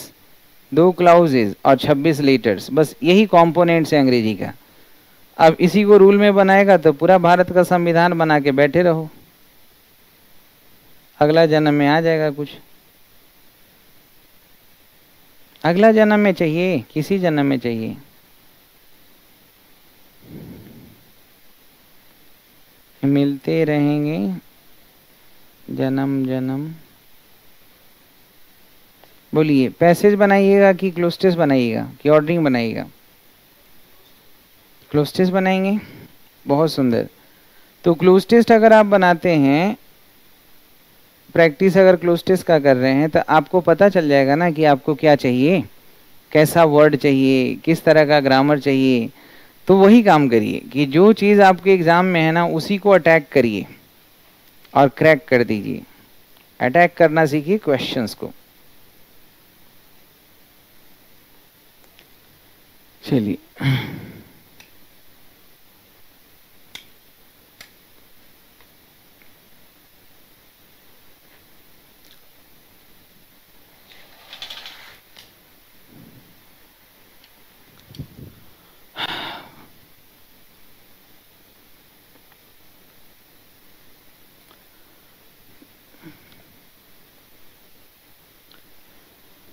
2 क्लाउजेज और 26 लेटर्स, बस यही कंपोनेंट्स है अंग्रेजी का। अब इसी को रूल में बनाएगा तो पूरा भारत का संविधान बना के बैठे रहो, अगला जन्म में आ जाएगा कुछ। अगला जन्म में चाहिए, किसी जन्म में चाहिए। मिलते रहेंगे जन्म जन्म। बोलिए, पैसेज बनाइएगा कि क्लोस्टेस बनाइएगा कि ऑर्डरिंग बनाइएगा? क्लोस्टेस बनाएंगे, बहुत सुंदर। तो क्लोस्टेस अगर आप बनाते हैं, प्रैक्टिस अगर क्लोस्टेस का कर रहे हैं, तो आपको पता चल जाएगा ना कि आपको क्या चाहिए, कैसा वर्ड चाहिए, किस तरह का ग्रामर चाहिए। तो वही काम करिए कि जो चीज़ आपके एग्जाम में है ना उसी को अटैक करिए और क्रैक कर दीजिए। अटैक करना सीखिए क्वेश्चंस को। चलिए,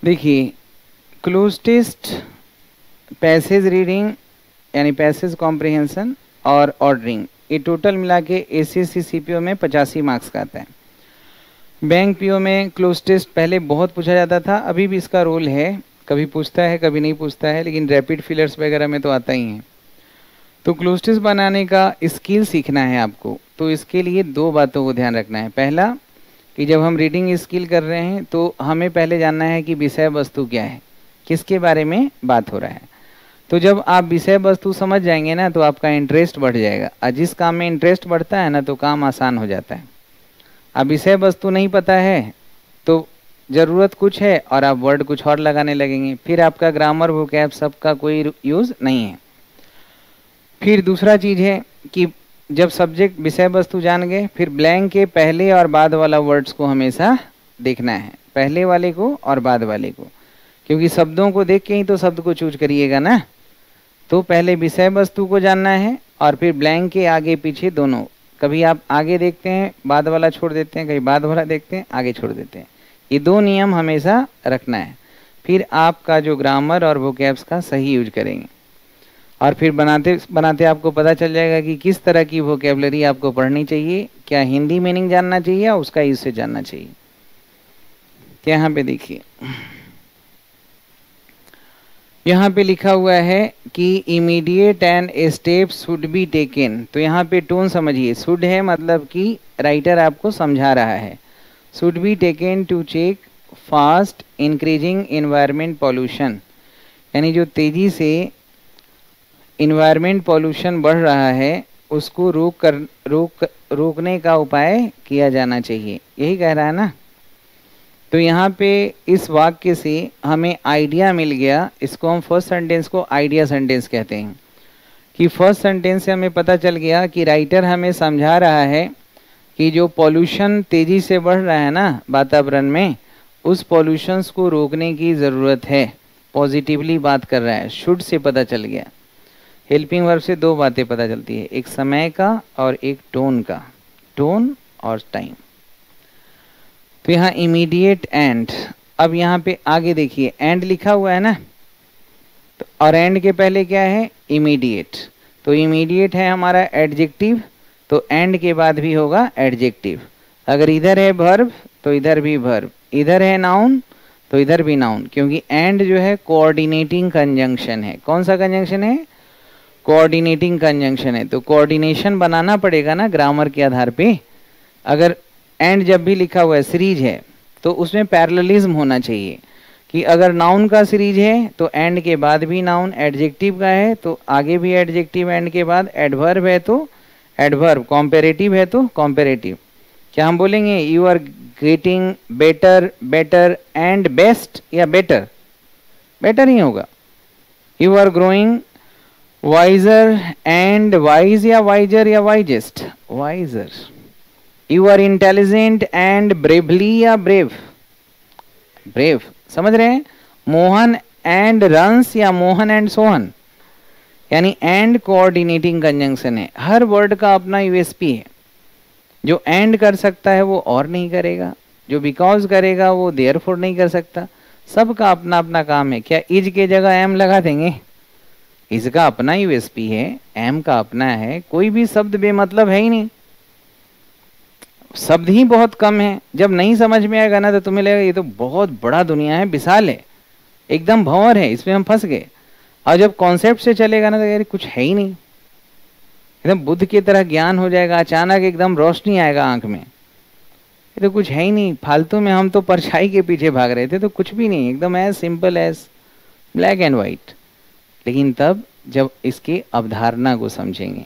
देखिए क्लोज टेस्ट, पैसेज रीडिंग यानी पैसेज कॉम्प्रिहेंशन और ऑर्डरिंग, ये टोटल मिला के एसएससी सीपीओ में 85 मार्क्स का आता है। बैंक पीओ में क्लोज टेस्ट पहले बहुत पूछा जाता था, अभी भी इसका रोल है, कभी पूछता है कभी नहीं पूछता है, लेकिन रैपिड फिलर्स वगैरह में तो आता ही है। तो क्लोज टेस्ट बनाने का स्किल सीखना है आपको, तो इसके लिए 2 बातों को ध्यान रखना है। पहला कि जब हम रीडिंग स्किल कर रहे हैं तो हमें पहले जानना है कि विषय वस्तु क्या है, किसके बारे में बात हो रहा है। तो जब आप विषय वस्तु समझ जाएंगे ना तो आपका इंटरेस्ट बढ़ जाएगा, और जिस काम में इंटरेस्ट बढ़ता है ना तो काम आसान हो जाता है। अब विषय वस्तु नहीं पता है तो ज़रूरत कुछ है और आप वर्ड कुछ और लगाने लगेंगे, फिर आपका ग्रामर वोकैब सबका कोई यूज़ नहीं है। फिर दूसरा चीज़ है कि जब सब्जेक्ट विषय वस्तु जान गए, फिर ब्लैंक के पहले और बाद वाला वर्ड्स को हमेशा देखना है, पहले वाले को और बाद वाले को, क्योंकि शब्दों को देख के ही तो शब्द को चूज करिएगा ना। तो पहले विषय वस्तु को जानना है और फिर ब्लैंक के आगे पीछे दोनों, कभी आप आगे देखते हैं बाद वाला छोड़ देते हैं, कभी बाद वाला देखते हैं आगे छोड़ देते हैं, ये 2 नियम हमेशा रखना है। फिर आपका जो ग्रामर और वोकैब्स का सही यूज करेंगे, और फिर बनाते बनाते आपको पता चल जाएगा कि किस तरह की वोकेबलरी आपको पढ़नी चाहिए, क्या हिंदी मीनिंग जानना चाहिए या उसका यूज से जानना चाहिए। तो यहाँ पे देखिए, यहाँ पे लिखा हुआ है कि immediate and step should be taken. तो यहाँ पे टोन समझिए, शुड है मतलब कि राइटर आपको समझा रहा है, should be taken to check fast increasing environment pollution, यानी जो तेजी से इन्वायरमेंट पॉल्यूशन बढ़ रहा है उसको रोकने का उपाय किया जाना चाहिए, यही कह रहा है ना। तो यहाँ पे इस वाक्य से हमें आइडिया मिल गया, इसको हम फर्स्ट सेंटेंस को आइडिया सेंटेंस कहते हैं, कि फर्स्ट सेंटेंस से हमें पता चल गया कि राइटर हमें समझा रहा है कि जो पॉल्यूशन तेजी से बढ़ रहा है ना वातावरण में, उस पॉल्यूशंस को रोकने की ज़रूरत है। पॉजिटिवली बात कर रहा है, शुड से पता चल गया। हेल्पिंग वर्ब से दो बातें पता चलती है, एक समय का और एक टोन का, टोन और टाइम। तो यहाँ इमीडिएट एंड, अब यहाँ पे आगे देखिए एंड लिखा हुआ है ना, तो और एंड के पहले क्या है, इमीडिएट। तो इमीडिएट है हमारा एडजेक्टिव, तो एंड के बाद भी होगा एडजेक्टिव। अगर इधर है वर्ब तो इधर भी वर्ब, इधर है नाउन तो इधर भी नाउन, क्योंकि एंड जो है कोऑर्डिनेटिंग कंजंक्शन है। कौन सा कंजंक्शन है, कोऑर्डिनेटिंग कंजंक्शन है। तो कोऑर्डिनेशन बनाना पड़ेगा ना ग्रामर के आधार पे। अगर एंड जब भी लिखा हुआ है सीरीज है तो उसमें पैरेललिज्म होना चाहिए, कि अगर नाउन का सीरीज है तो एंड के बाद भी नाउन, एडजेक्टिव का है तो आगे भी एडजेक्टिव एंड के बाद, एडवर्ब है तो एडवर्ब, कॉम्पेरेटिव है तो कॉम्पेरेटिव। क्या हम बोलेंगे you are getting better, better and best, या बेटर, बेटर ही होगा। You are growing wiser and wise, या वाइजर या wisest, wiser. You are intelligent and bravely, या ब्रेव, ब्रेव। समझ रहे हैं, मोहन एंड रंस, या मोहन एंड सोहन। यानी एंड कोऑर्डिनेटिंग कंजंक्शन है। हर वर्ड का अपना यूएसपी है। जो एंड कर सकता है वो और नहीं करेगा, जो बिकॉज करेगा वो देयरफॉर नहीं कर सकता। सबका अपना अपना काम है। क्या इज के जगह एम लगा देंगे, इसका अपना यूएसपी है, एम का अपना है। कोई भी शब्द बेमतलब है ही नहीं, शब्द ही बहुत कम है। जब नहीं समझ में आएगा ना तो तुम्हें लगेगा ये तो बहुत बड़ा दुनिया है, विशाल है, एकदम भंवर है, इसमें हम फंस गए। और जब कॉन्सेप्ट से चलेगा ना तो यार कुछ है ही नहीं, एकदम बुद्ध की तरह ज्ञान हो जाएगा, अचानक एकदम रोशनी आएगा आंख में, ये तो कुछ है ही नहीं, फालतू में हम तो परछाई के पीछे भाग रहे थे, तो कुछ भी नहीं, एकदम as simple as black and white. लेकिन तब जब इसकी अवधारणा को समझेंगे,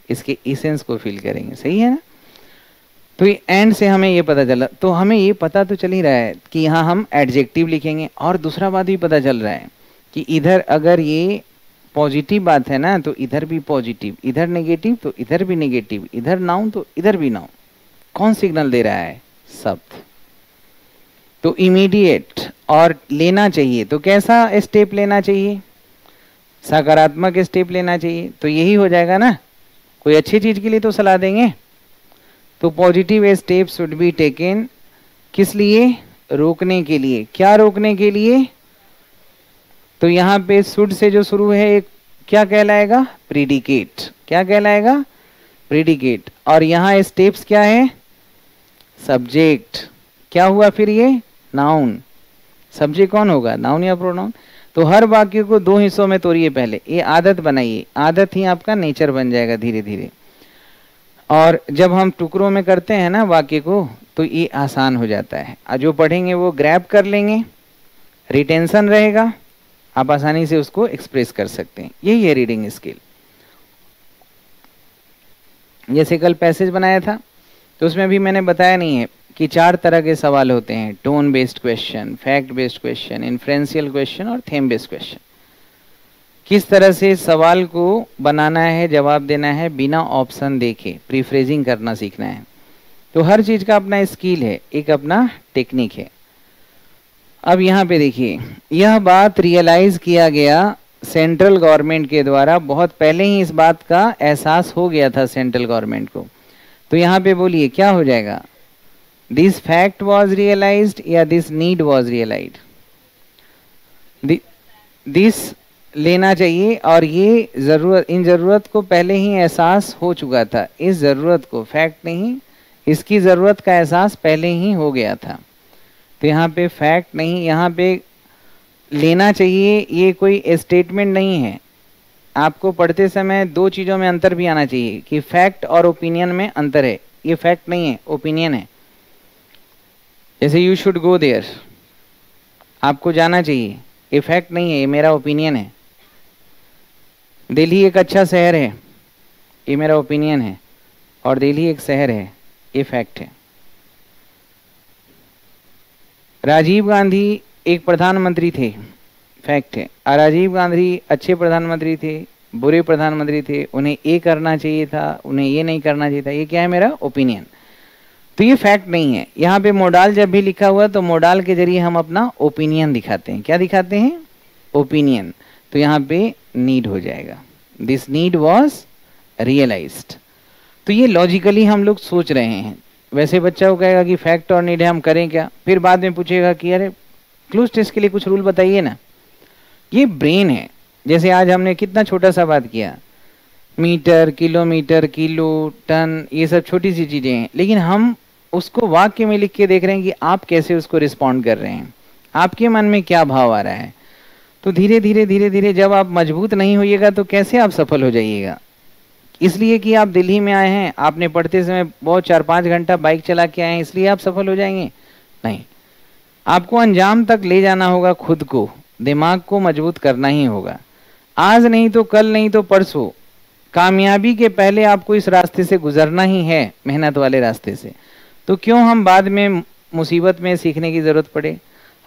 इसके इसेंस को फील करेंगे, सही है ना। तो ये एंड से हमें ये पता चला, तो हमें ये पता तो चल ही रहा है कि यहाँ हम एडजेक्टिव लिखेंगे। और दूसरा बात भी पता चल रहा है कि इधर अगर ये पॉजिटिव बात है ना तो इधर भी पॉजिटिव, इधर नेगेटिव तो इधर भी नेगेटिव, इधर नाउन तो इधर भी नाउन। कौन सिग्नल दे रहा है, शब्द। तो इमीडिएट और लेना चाहिए, तो कैसा स्टेप लेना चाहिए, सकारात्मक स्टेप लेना चाहिए। तो यही हो जाएगा ना, कोई अच्छी चीज के लिए तो सलाह देंगे। तो positive step should be taken, किस लिए, रोकने के लिए। क्या रोकने के लिए, तो यहाँ पे शुड से जो शुरू है एक क्या कहलाएगा, प्रीडिकेट। क्या कहलाएगा, प्रीडिकेट। और यहाँ स्टेप्स क्या है, सब्जेक्ट। क्या हुआ फिर ये, नाउन। सब्जेक्ट कौन होगा, नाउन या प्रोनाउन। तो हर वाक्य को दो हिस्सों में तोड़िए पहले, ये आदत बनाइए, आदत ही आपका नेचर बन जाएगा धीरे धीरे। और जब हम टुकड़ों में करते हैं ना वाक्य को तो ये आसान हो जाता है, और जो पढ़ेंगे वो ग्रैब कर लेंगे, रिटेंशन रहेगा, आप आसानी से उसको एक्सप्रेस कर सकते हैं। यही है रीडिंग स्किल। जैसे कल पैसेज बनाया था तो उसमें भी मैंने बताया नहीं है कि 4 तरह के सवाल होते हैं, tone based question, fact based question, inferential question और थीम बेस्ड क्वेश्चन। किस तरह से सवाल को बनाना है, जवाब देना है बिना ऑप्शन देखे, प्रीफ्रेजिंग करना सीखना है। तो हर चीज का अपना स्किल है, एक अपना टेक्निक है। अब यहाँ पे देखिए, यह बात रियलाइज किया गया सेंट्रल गवर्नमेंट के द्वारा, बहुत पहले ही इस बात का एहसास हो गया था सेंट्रल गवर्नमेंट को। तो यहाँ पे बोलिए क्या हो जाएगा, दिस फैक्ट वॉज रियलाइज्ड या this need was realised. This लेना चाहिए, और ये जरूरत, इन जरूरत को पहले ही एहसास हो चुका था। इस जरूरत को, फैक्ट नहीं, इसकी जरूरत का एहसास पहले ही हो गया था। तो यहाँ पे फैक्ट नहीं, यहाँ पे लेना चाहिए, ये कोई स्टेटमेंट नहीं है। आपको पढ़ते समय 2 चीज़ों में अंतर भी आना चाहिए कि फैक्ट और ओपिनियन में अंतर है। ये फैक्ट नहीं है, ओपिनियन है। जैसे यू शुड गो देयर, आपको जाना चाहिए, ये फैक्ट नहीं है, ये मेरा ओपिनियन है। दिल्ली एक अच्छा शहर है, ये मेरा ओपिनियन है। और दिल्ली एक शहर है, ये फैक्ट है। राजीव गांधी एक प्रधानमंत्री थे, फैक्ट है। और राजीव गांधी अच्छे प्रधानमंत्री थे, बुरे प्रधानमंत्री थे, उन्हें ये करना चाहिए था, उन्हें ये नहीं करना चाहिए था, ये क्या है मेरा ओपिनियन। तो ये फैक्ट नहीं है। यहाँ पे मोडाल जब भी लिखा हुआ तो मोडाल के जरिए हम अपना ओपिनियन दिखाते हैं। क्या दिखाते हैं? ओपिनियन। तो यहाँ पे नीड हो जाएगा, दिस नीड वॉज रियलाइज्ड। तो ये लॉजिकली हम लोग सोच रहे हैं। वैसे बच्चा को कहेगा कि फैक्ट और नीड है, हम करें क्या, फिर बाद में पूछेगा कि अरे क्लूज टेस्ट के लिए कुछ रूल बताइए ना। ये ब्रेन है। जैसे आज हमने कितना छोटा सा बात किया, मीटर, किलोमीटर, किलो, टन, ये सब छोटी सी चीजें हैं, लेकिन हम उसको वाक्य में लिख के देख रहे हैं कि आप कैसे उसको रिस्पॉन्ड कर रहे हैं, आपके मन में क्या भाव आ रहा है। तो धीरे धीरे जब आप मजबूत नहीं होइएगा तो कैसे आप सफल हो जाइएगा। इसलिए कि आप दिल्ली में आए हैं, आपने पढ़ते समय बहुत 4-5 घंटा बाइक चला के आए हैं, इसलिए आप सफल हो जाएंगे? नहीं, आपको अंजाम तक ले जाना होगा। खुद को, दिमाग को मजबूत करना ही होगा। आज नहीं तो कल, नहीं तो परसों, कामयाबी के पहले आपको इस रास्ते से गुजरना ही है, मेहनत वाले रास्ते से। तो क्यों हम बाद में मुसीबत में सीखने की ज़रूरत पड़े।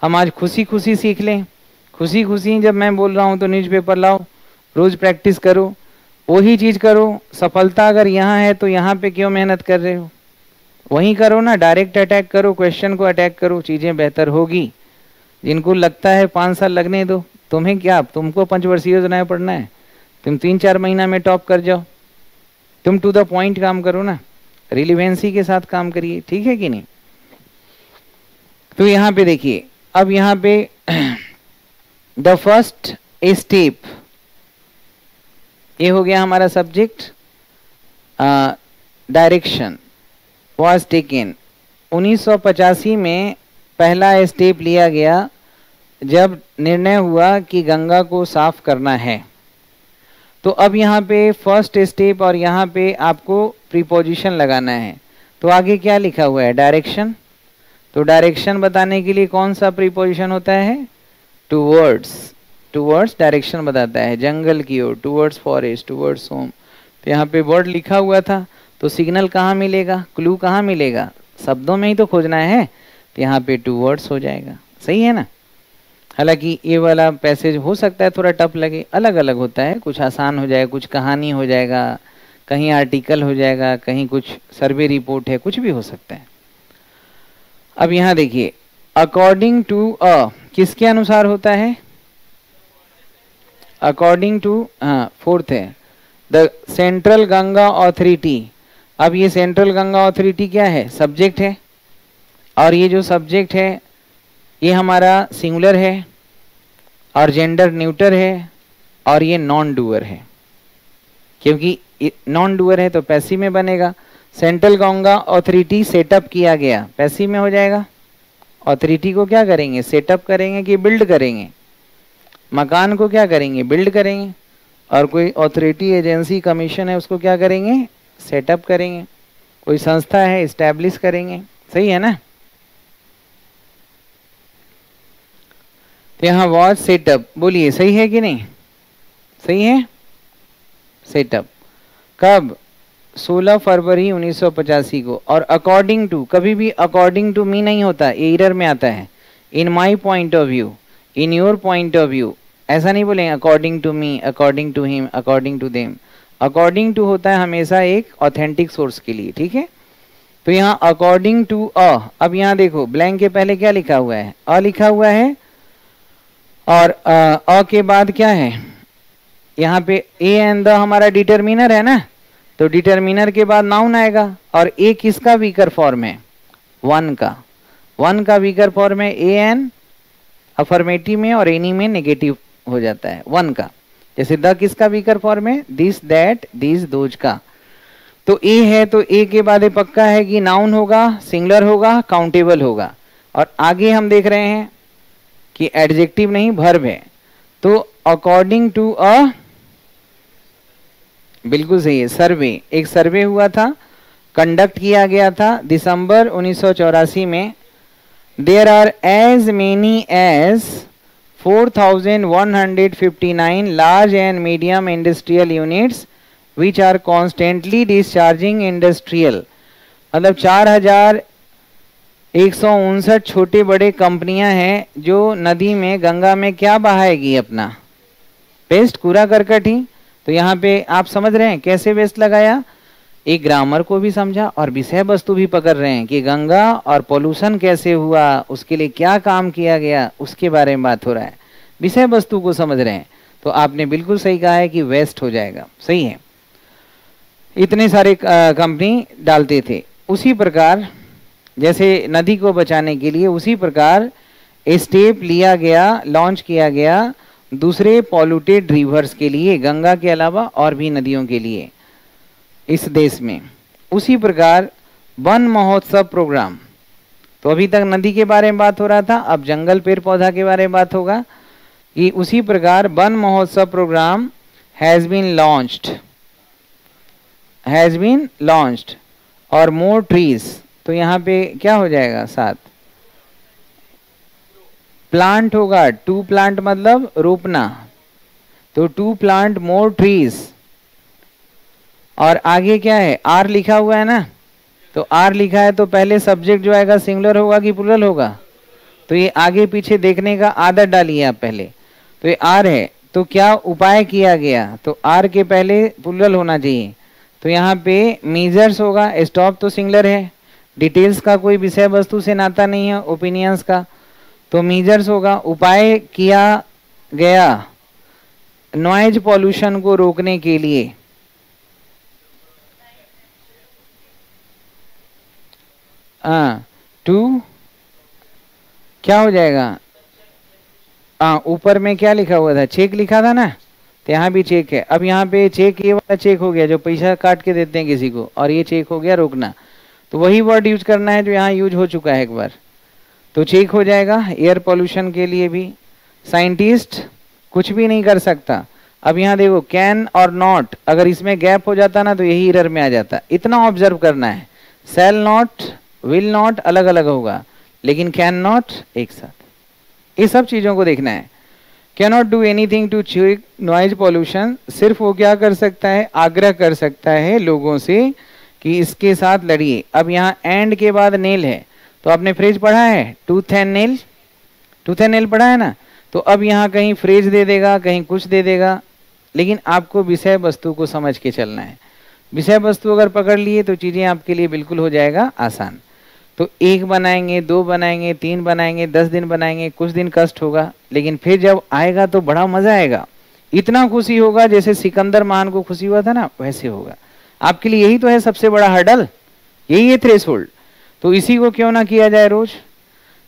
हम आज खुशी खुशी सीख लें। खुशी खुशी जब मैं बोल रहा हूँ तो न्यूज़पेपर लाओ, रोज़ प्रैक्टिस करो, वही चीज़ करो। सफलता अगर यहाँ है तो यहाँ पे क्यों मेहनत कर रहे हो? वहीं करो ना, डायरेक्ट अटैक करो, क्वेश्चन को अटैक करो, चीज़ें बेहतर होगी। जिनको लगता है 5 साल लगने दो, तुम्हें क्या, तुमको 5 वर्षीय योजनाएं पढ़ना है, तुम 3-4 महीना में टॉप कर जाओ। तुम टू द पॉइंट काम करो ना, रिलीवेंसी के साथ काम करिए, ठीक है कि नहीं। तो यहाँ पे देखिए, अब यहाँ पे द फर्स्ट स्टेप, ये हो गया हमारा सब्जेक्ट। Direction was taken. 1985 में पहला स्टेप लिया गया जब निर्णय हुआ कि गंगा को साफ करना है। तो अब यहाँ पे फर्स्ट स्टेप और यहाँ पे आपको प्रीपोजिशन लगाना है। तो आगे क्या लिखा हुआ है? डायरेक्शन। तो डायरेक्शन बताने के लिए कौन सा प्रीपोजिशन होता है? टूवर्ड्स। टूवर्ड्स डायरेक्शन बताता है, जंगल की ओर, टूवर्ड्स फॉरेस्ट, टूवर्ड्स होम। तो यहाँ पे वर्ड लिखा हुआ था, तो सिग्नल कहाँ मिलेगा, क्लू कहाँ मिलेगा? शब्दों में ही तो खोजना है। तो यहाँ पे टूवर्ड्स हो जाएगा, सही है ना। हालांकि ये वाला पैसेज हो सकता है थोड़ा टफ लगे, अलग अलग होता है, कुछ आसान हो जाएगा, कुछ कहानी हो जाएगा, कहीं आर्टिकल हो जाएगा, कहीं कुछ सर्वे रिपोर्ट है, कुछ भी हो सकता है। अब यहाँ देखिए, अकॉर्डिंग टू अ किसके अनुसार होता है? अकॉर्डिंग टू, हाँ फोर्थ है, द सेंट्रल गंगा अथॉरिटी। अब ये सेंट्रल गंगा अथॉरिटी क्या है? सब्जेक्ट है, और ये जो सब्जेक्ट है ये हमारा सिंगुलर है और जेंडर न्यूटर है, और ये नॉन डूअर है, क्योंकि नॉन डूअर है तो पैसिव में बनेगा। सेंट्रल गंगा अथॉरिटी सेटअप किया गया, पैसिव में हो जाएगा। अथॉरिटी को क्या करेंगे? सेटअप करेंगे कि बिल्ड करेंगे? मकान को क्या करेंगे? बिल्ड करेंगे। और कोई अथॉरिटी, एजेंसी, कमीशन है, उसको क्या करेंगे? सेटअप करेंगे। कोई संस्था है, इस्टेब्लिश करेंगे, सही है ना। तो यहाँ वॉज सेटअप, बोलिए सही है कि नहीं? सही है। सेटअप कब? 16 फरवरी 1985 को। और अकॉर्डिंग टू, कभी भी अकॉर्डिंग टू मी नहीं होता, ये एरर में आता है। In my point of view, in your point of view, ऐसा नहीं बोलेंगे according to me, according to him, according to them. According to होता है हमेशा एक ऑथेंटिक सोर्स के लिए, ठीक है। तो यहाँ अकॉर्डिंग टू अ, अब यहाँ देखो ब्लैंक के पहले क्या लिखा हुआ है? अ लिखा हुआ है, और अ के बाद क्या है? यहाँ पे ए एंड द हमारा डिटर्मिनर है ना, तो डिटर्मिनर के बाद नाउन आएगा। और ए किसका वीकर फॉर्म है? वन का। वन का वीकर फॉर्म है ए एन, अफर्मेटिव में और एनी में नेगेटिव हो जाता है वन का। जैसे द किसका वीकर फॉर्म है? दिस, दैट, दिस, दोज का। तो ए है तो ए के बाद ये पक्का है कि नाउन होगा, सिंगुलर होगा, काउंटेबल होगा। और आगे हम देख रहे हैं कि एडजेक्टिव नहीं, वर्ब है। तो अकॉर्डिंग टू अ, बिल्कुल सही है, सर्वे। एक सर्वे हुआ था, कंडक्ट किया गया था दिसंबर 1984 में। There are as many as 4159 large and medium industrial units which are constantly discharging industrial, मतलब 4159 छोटे बड़े कंपनियां हैं जो नदी में, गंगा में क्या बहाएगी? अपना वेस्ट, कूड़ा करकट ही। तो यहाँ पे आप समझ रहे हैं कैसे वेस्ट लगाया, एक ग्रामर को भी समझा और विषय वस्तु भी पकड़ रहे हैं कि गंगा और पोल्यूशन कैसे हुआ, उसके लिए क्या काम किया गया, उसके बारे में बात हो रहा है, विषय वस्तु को समझ रहे हैं। तो आपने बिल्कुल सही कहा है कि वेस्ट हो जाएगा, सही है। इतने सारे कंपनी डालते थे। उसी प्रकार जैसे नदी को बचाने के लिए उसी प्रकार स्टेप लिया गया, लॉन्च किया गया दूसरे पॉल्यूटेड रिवर्स के लिए, गंगा के अलावा और भी नदियों के लिए इस देश में। उसी प्रकार वन महोत्सव प्रोग्राम, तो अभी तक नदी के बारे में बात हो रहा था, अब जंगल पेड़ पौधा के बारे में बात होगा कि उसी प्रकार वन महोत्सव प्रोग्राम हैज बीन लॉन्च्ड और मोर ट्रीज। तो यहाँ पे क्या हो जाएगा, साथ प्लांट होगा, टू प्लांट मतलब रोपना, तो टू प्लांट मोर ट्रीज। और आगे क्या है, आर लिखा हुआ है ना, तो आर लिखा है तो पहले सब्जेक्ट जो आएगा सिंगुलर होगा कि प्लूरल होगा, तो ये आगे पीछे देखने का आदत डालिए आप पहले। तो ये आर है तो क्या उपाय किया गया, तो आर के पहले प्लूरल होना चाहिए। तो यहाँ पे मेजर्स होगा, स्टॉप तो सिंगुलर है, डिटेल्स का कोई विषय वस्तु से नाता नहीं है, ओपिनियंस का, तो मेजर्स होगा। उपाय किया गया नॉइज पॉल्यूशन को रोकने के लिए, टू क्या हो जाएगा, ऊपर में क्या लिखा हुआ था, चेक लिखा था ना, तो यहाँ भी चेक है। अब यहाँ पे चेक, ये वाला चेक हो गया जो पैसा काट के देते हैं किसी को, और ये चेक हो गया रोकना, तो वही वर्ड यूज करना है जो यहाँ यूज हो चुका है एक बार, तो चेक हो जाएगा। एयर पोल्यूशन के लिए भी साइंटिस्ट कुछ भी नहीं कर सकता। अब यहाँ देखो कैन और नॉट, अगर इसमें गैप हो जाता ना तो यही एरर में आ जाता। इतना ऑब्जर्व करना है, शैल नॉट, विल नॉट अलग अलग होगा, लेकिन कैन नॉट एक साथ, ये सब चीजों को देखना है। Can not do anything to check noise pollution, सिर्फ वो क्या कर सकता है, आग्रह कर सकता है लोगों से कि इसके साथ लड़िए। अब यहाँ एंड के बाद नेल है, तो आपने फ्रेज पढ़ा है, tooth and nail, tooth and nail पढ़ा है ना, तो अब यहाँ कहीं फ्रेज दे देगा, कहीं कुछ दे देगा, लेकिन आपको विषय वस्तु को समझ के चलना है। विषय वस्तु अगर पकड़ लिए तो चीजें आपके लिए बिल्कुल हो जाएगा आसान। तो एक बनाएंगे, दो बनाएंगे, तीन बनाएंगे, 10 दिन बनाएंगे, कुछ दिन कष्ट होगा, लेकिन फिर जब आएगा तो बड़ा मजा आएगा, इतना खुशी होगा जैसे सिकंदर महान को खुशी हुआ था ना, वैसे होगा आपके लिए। यही तो है सबसे बड़ा हर्डल, यही है थ्रेशोल्ड। तो इसी को क्यों ना किया जाए रोज।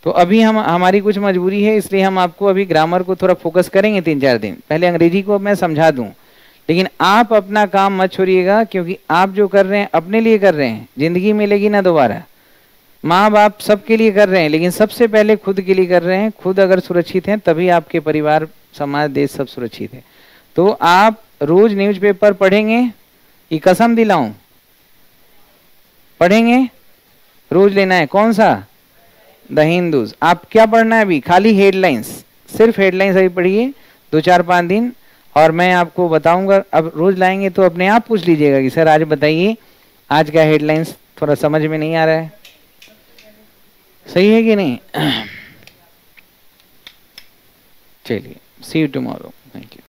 तो अभी हमारी कुछ मजबूरी है, इसलिए हम आपको अभी ग्रामर को थोड़ा फोकस करेंगे 3-4 दिन, पहले अंग्रेजी को मैं समझा दूं, लेकिन आप अपना काम मत छोड़िएगा, क्योंकि आप जो कर रहे हैं अपने लिए कर रहे हैं, जिंदगी मिलेगी ना दोबारा। माँ बाप सबके लिए कर रहे हैं, लेकिन सबसे पहले खुद के लिए कर रहे हैं। खुद अगर सुरक्षित हैं तभी आपके परिवार, समाज, देश सब सुरक्षित है। तो आप रोज न्यूज़पेपर पढ़ेंगे, ये कसम दिलाऊं, पढ़ेंगे, रोज लेना है। कौन सा, द हिंदूज। आप क्या पढ़ना है अभी, खाली हेडलाइंस, सिर्फ हेडलाइंस अभी पढ़िए 2-4-5 दिन, और मैं आपको बताऊंगा। अब रोज लाएंगे तो अपने आप पूछ लीजिएगा कि सर आज बताइए आज का हेडलाइंस थोड़ा समझ में नहीं आ रहा है, सही है कि नहीं। चलिए, सी यू टुमारो, थैंक यू।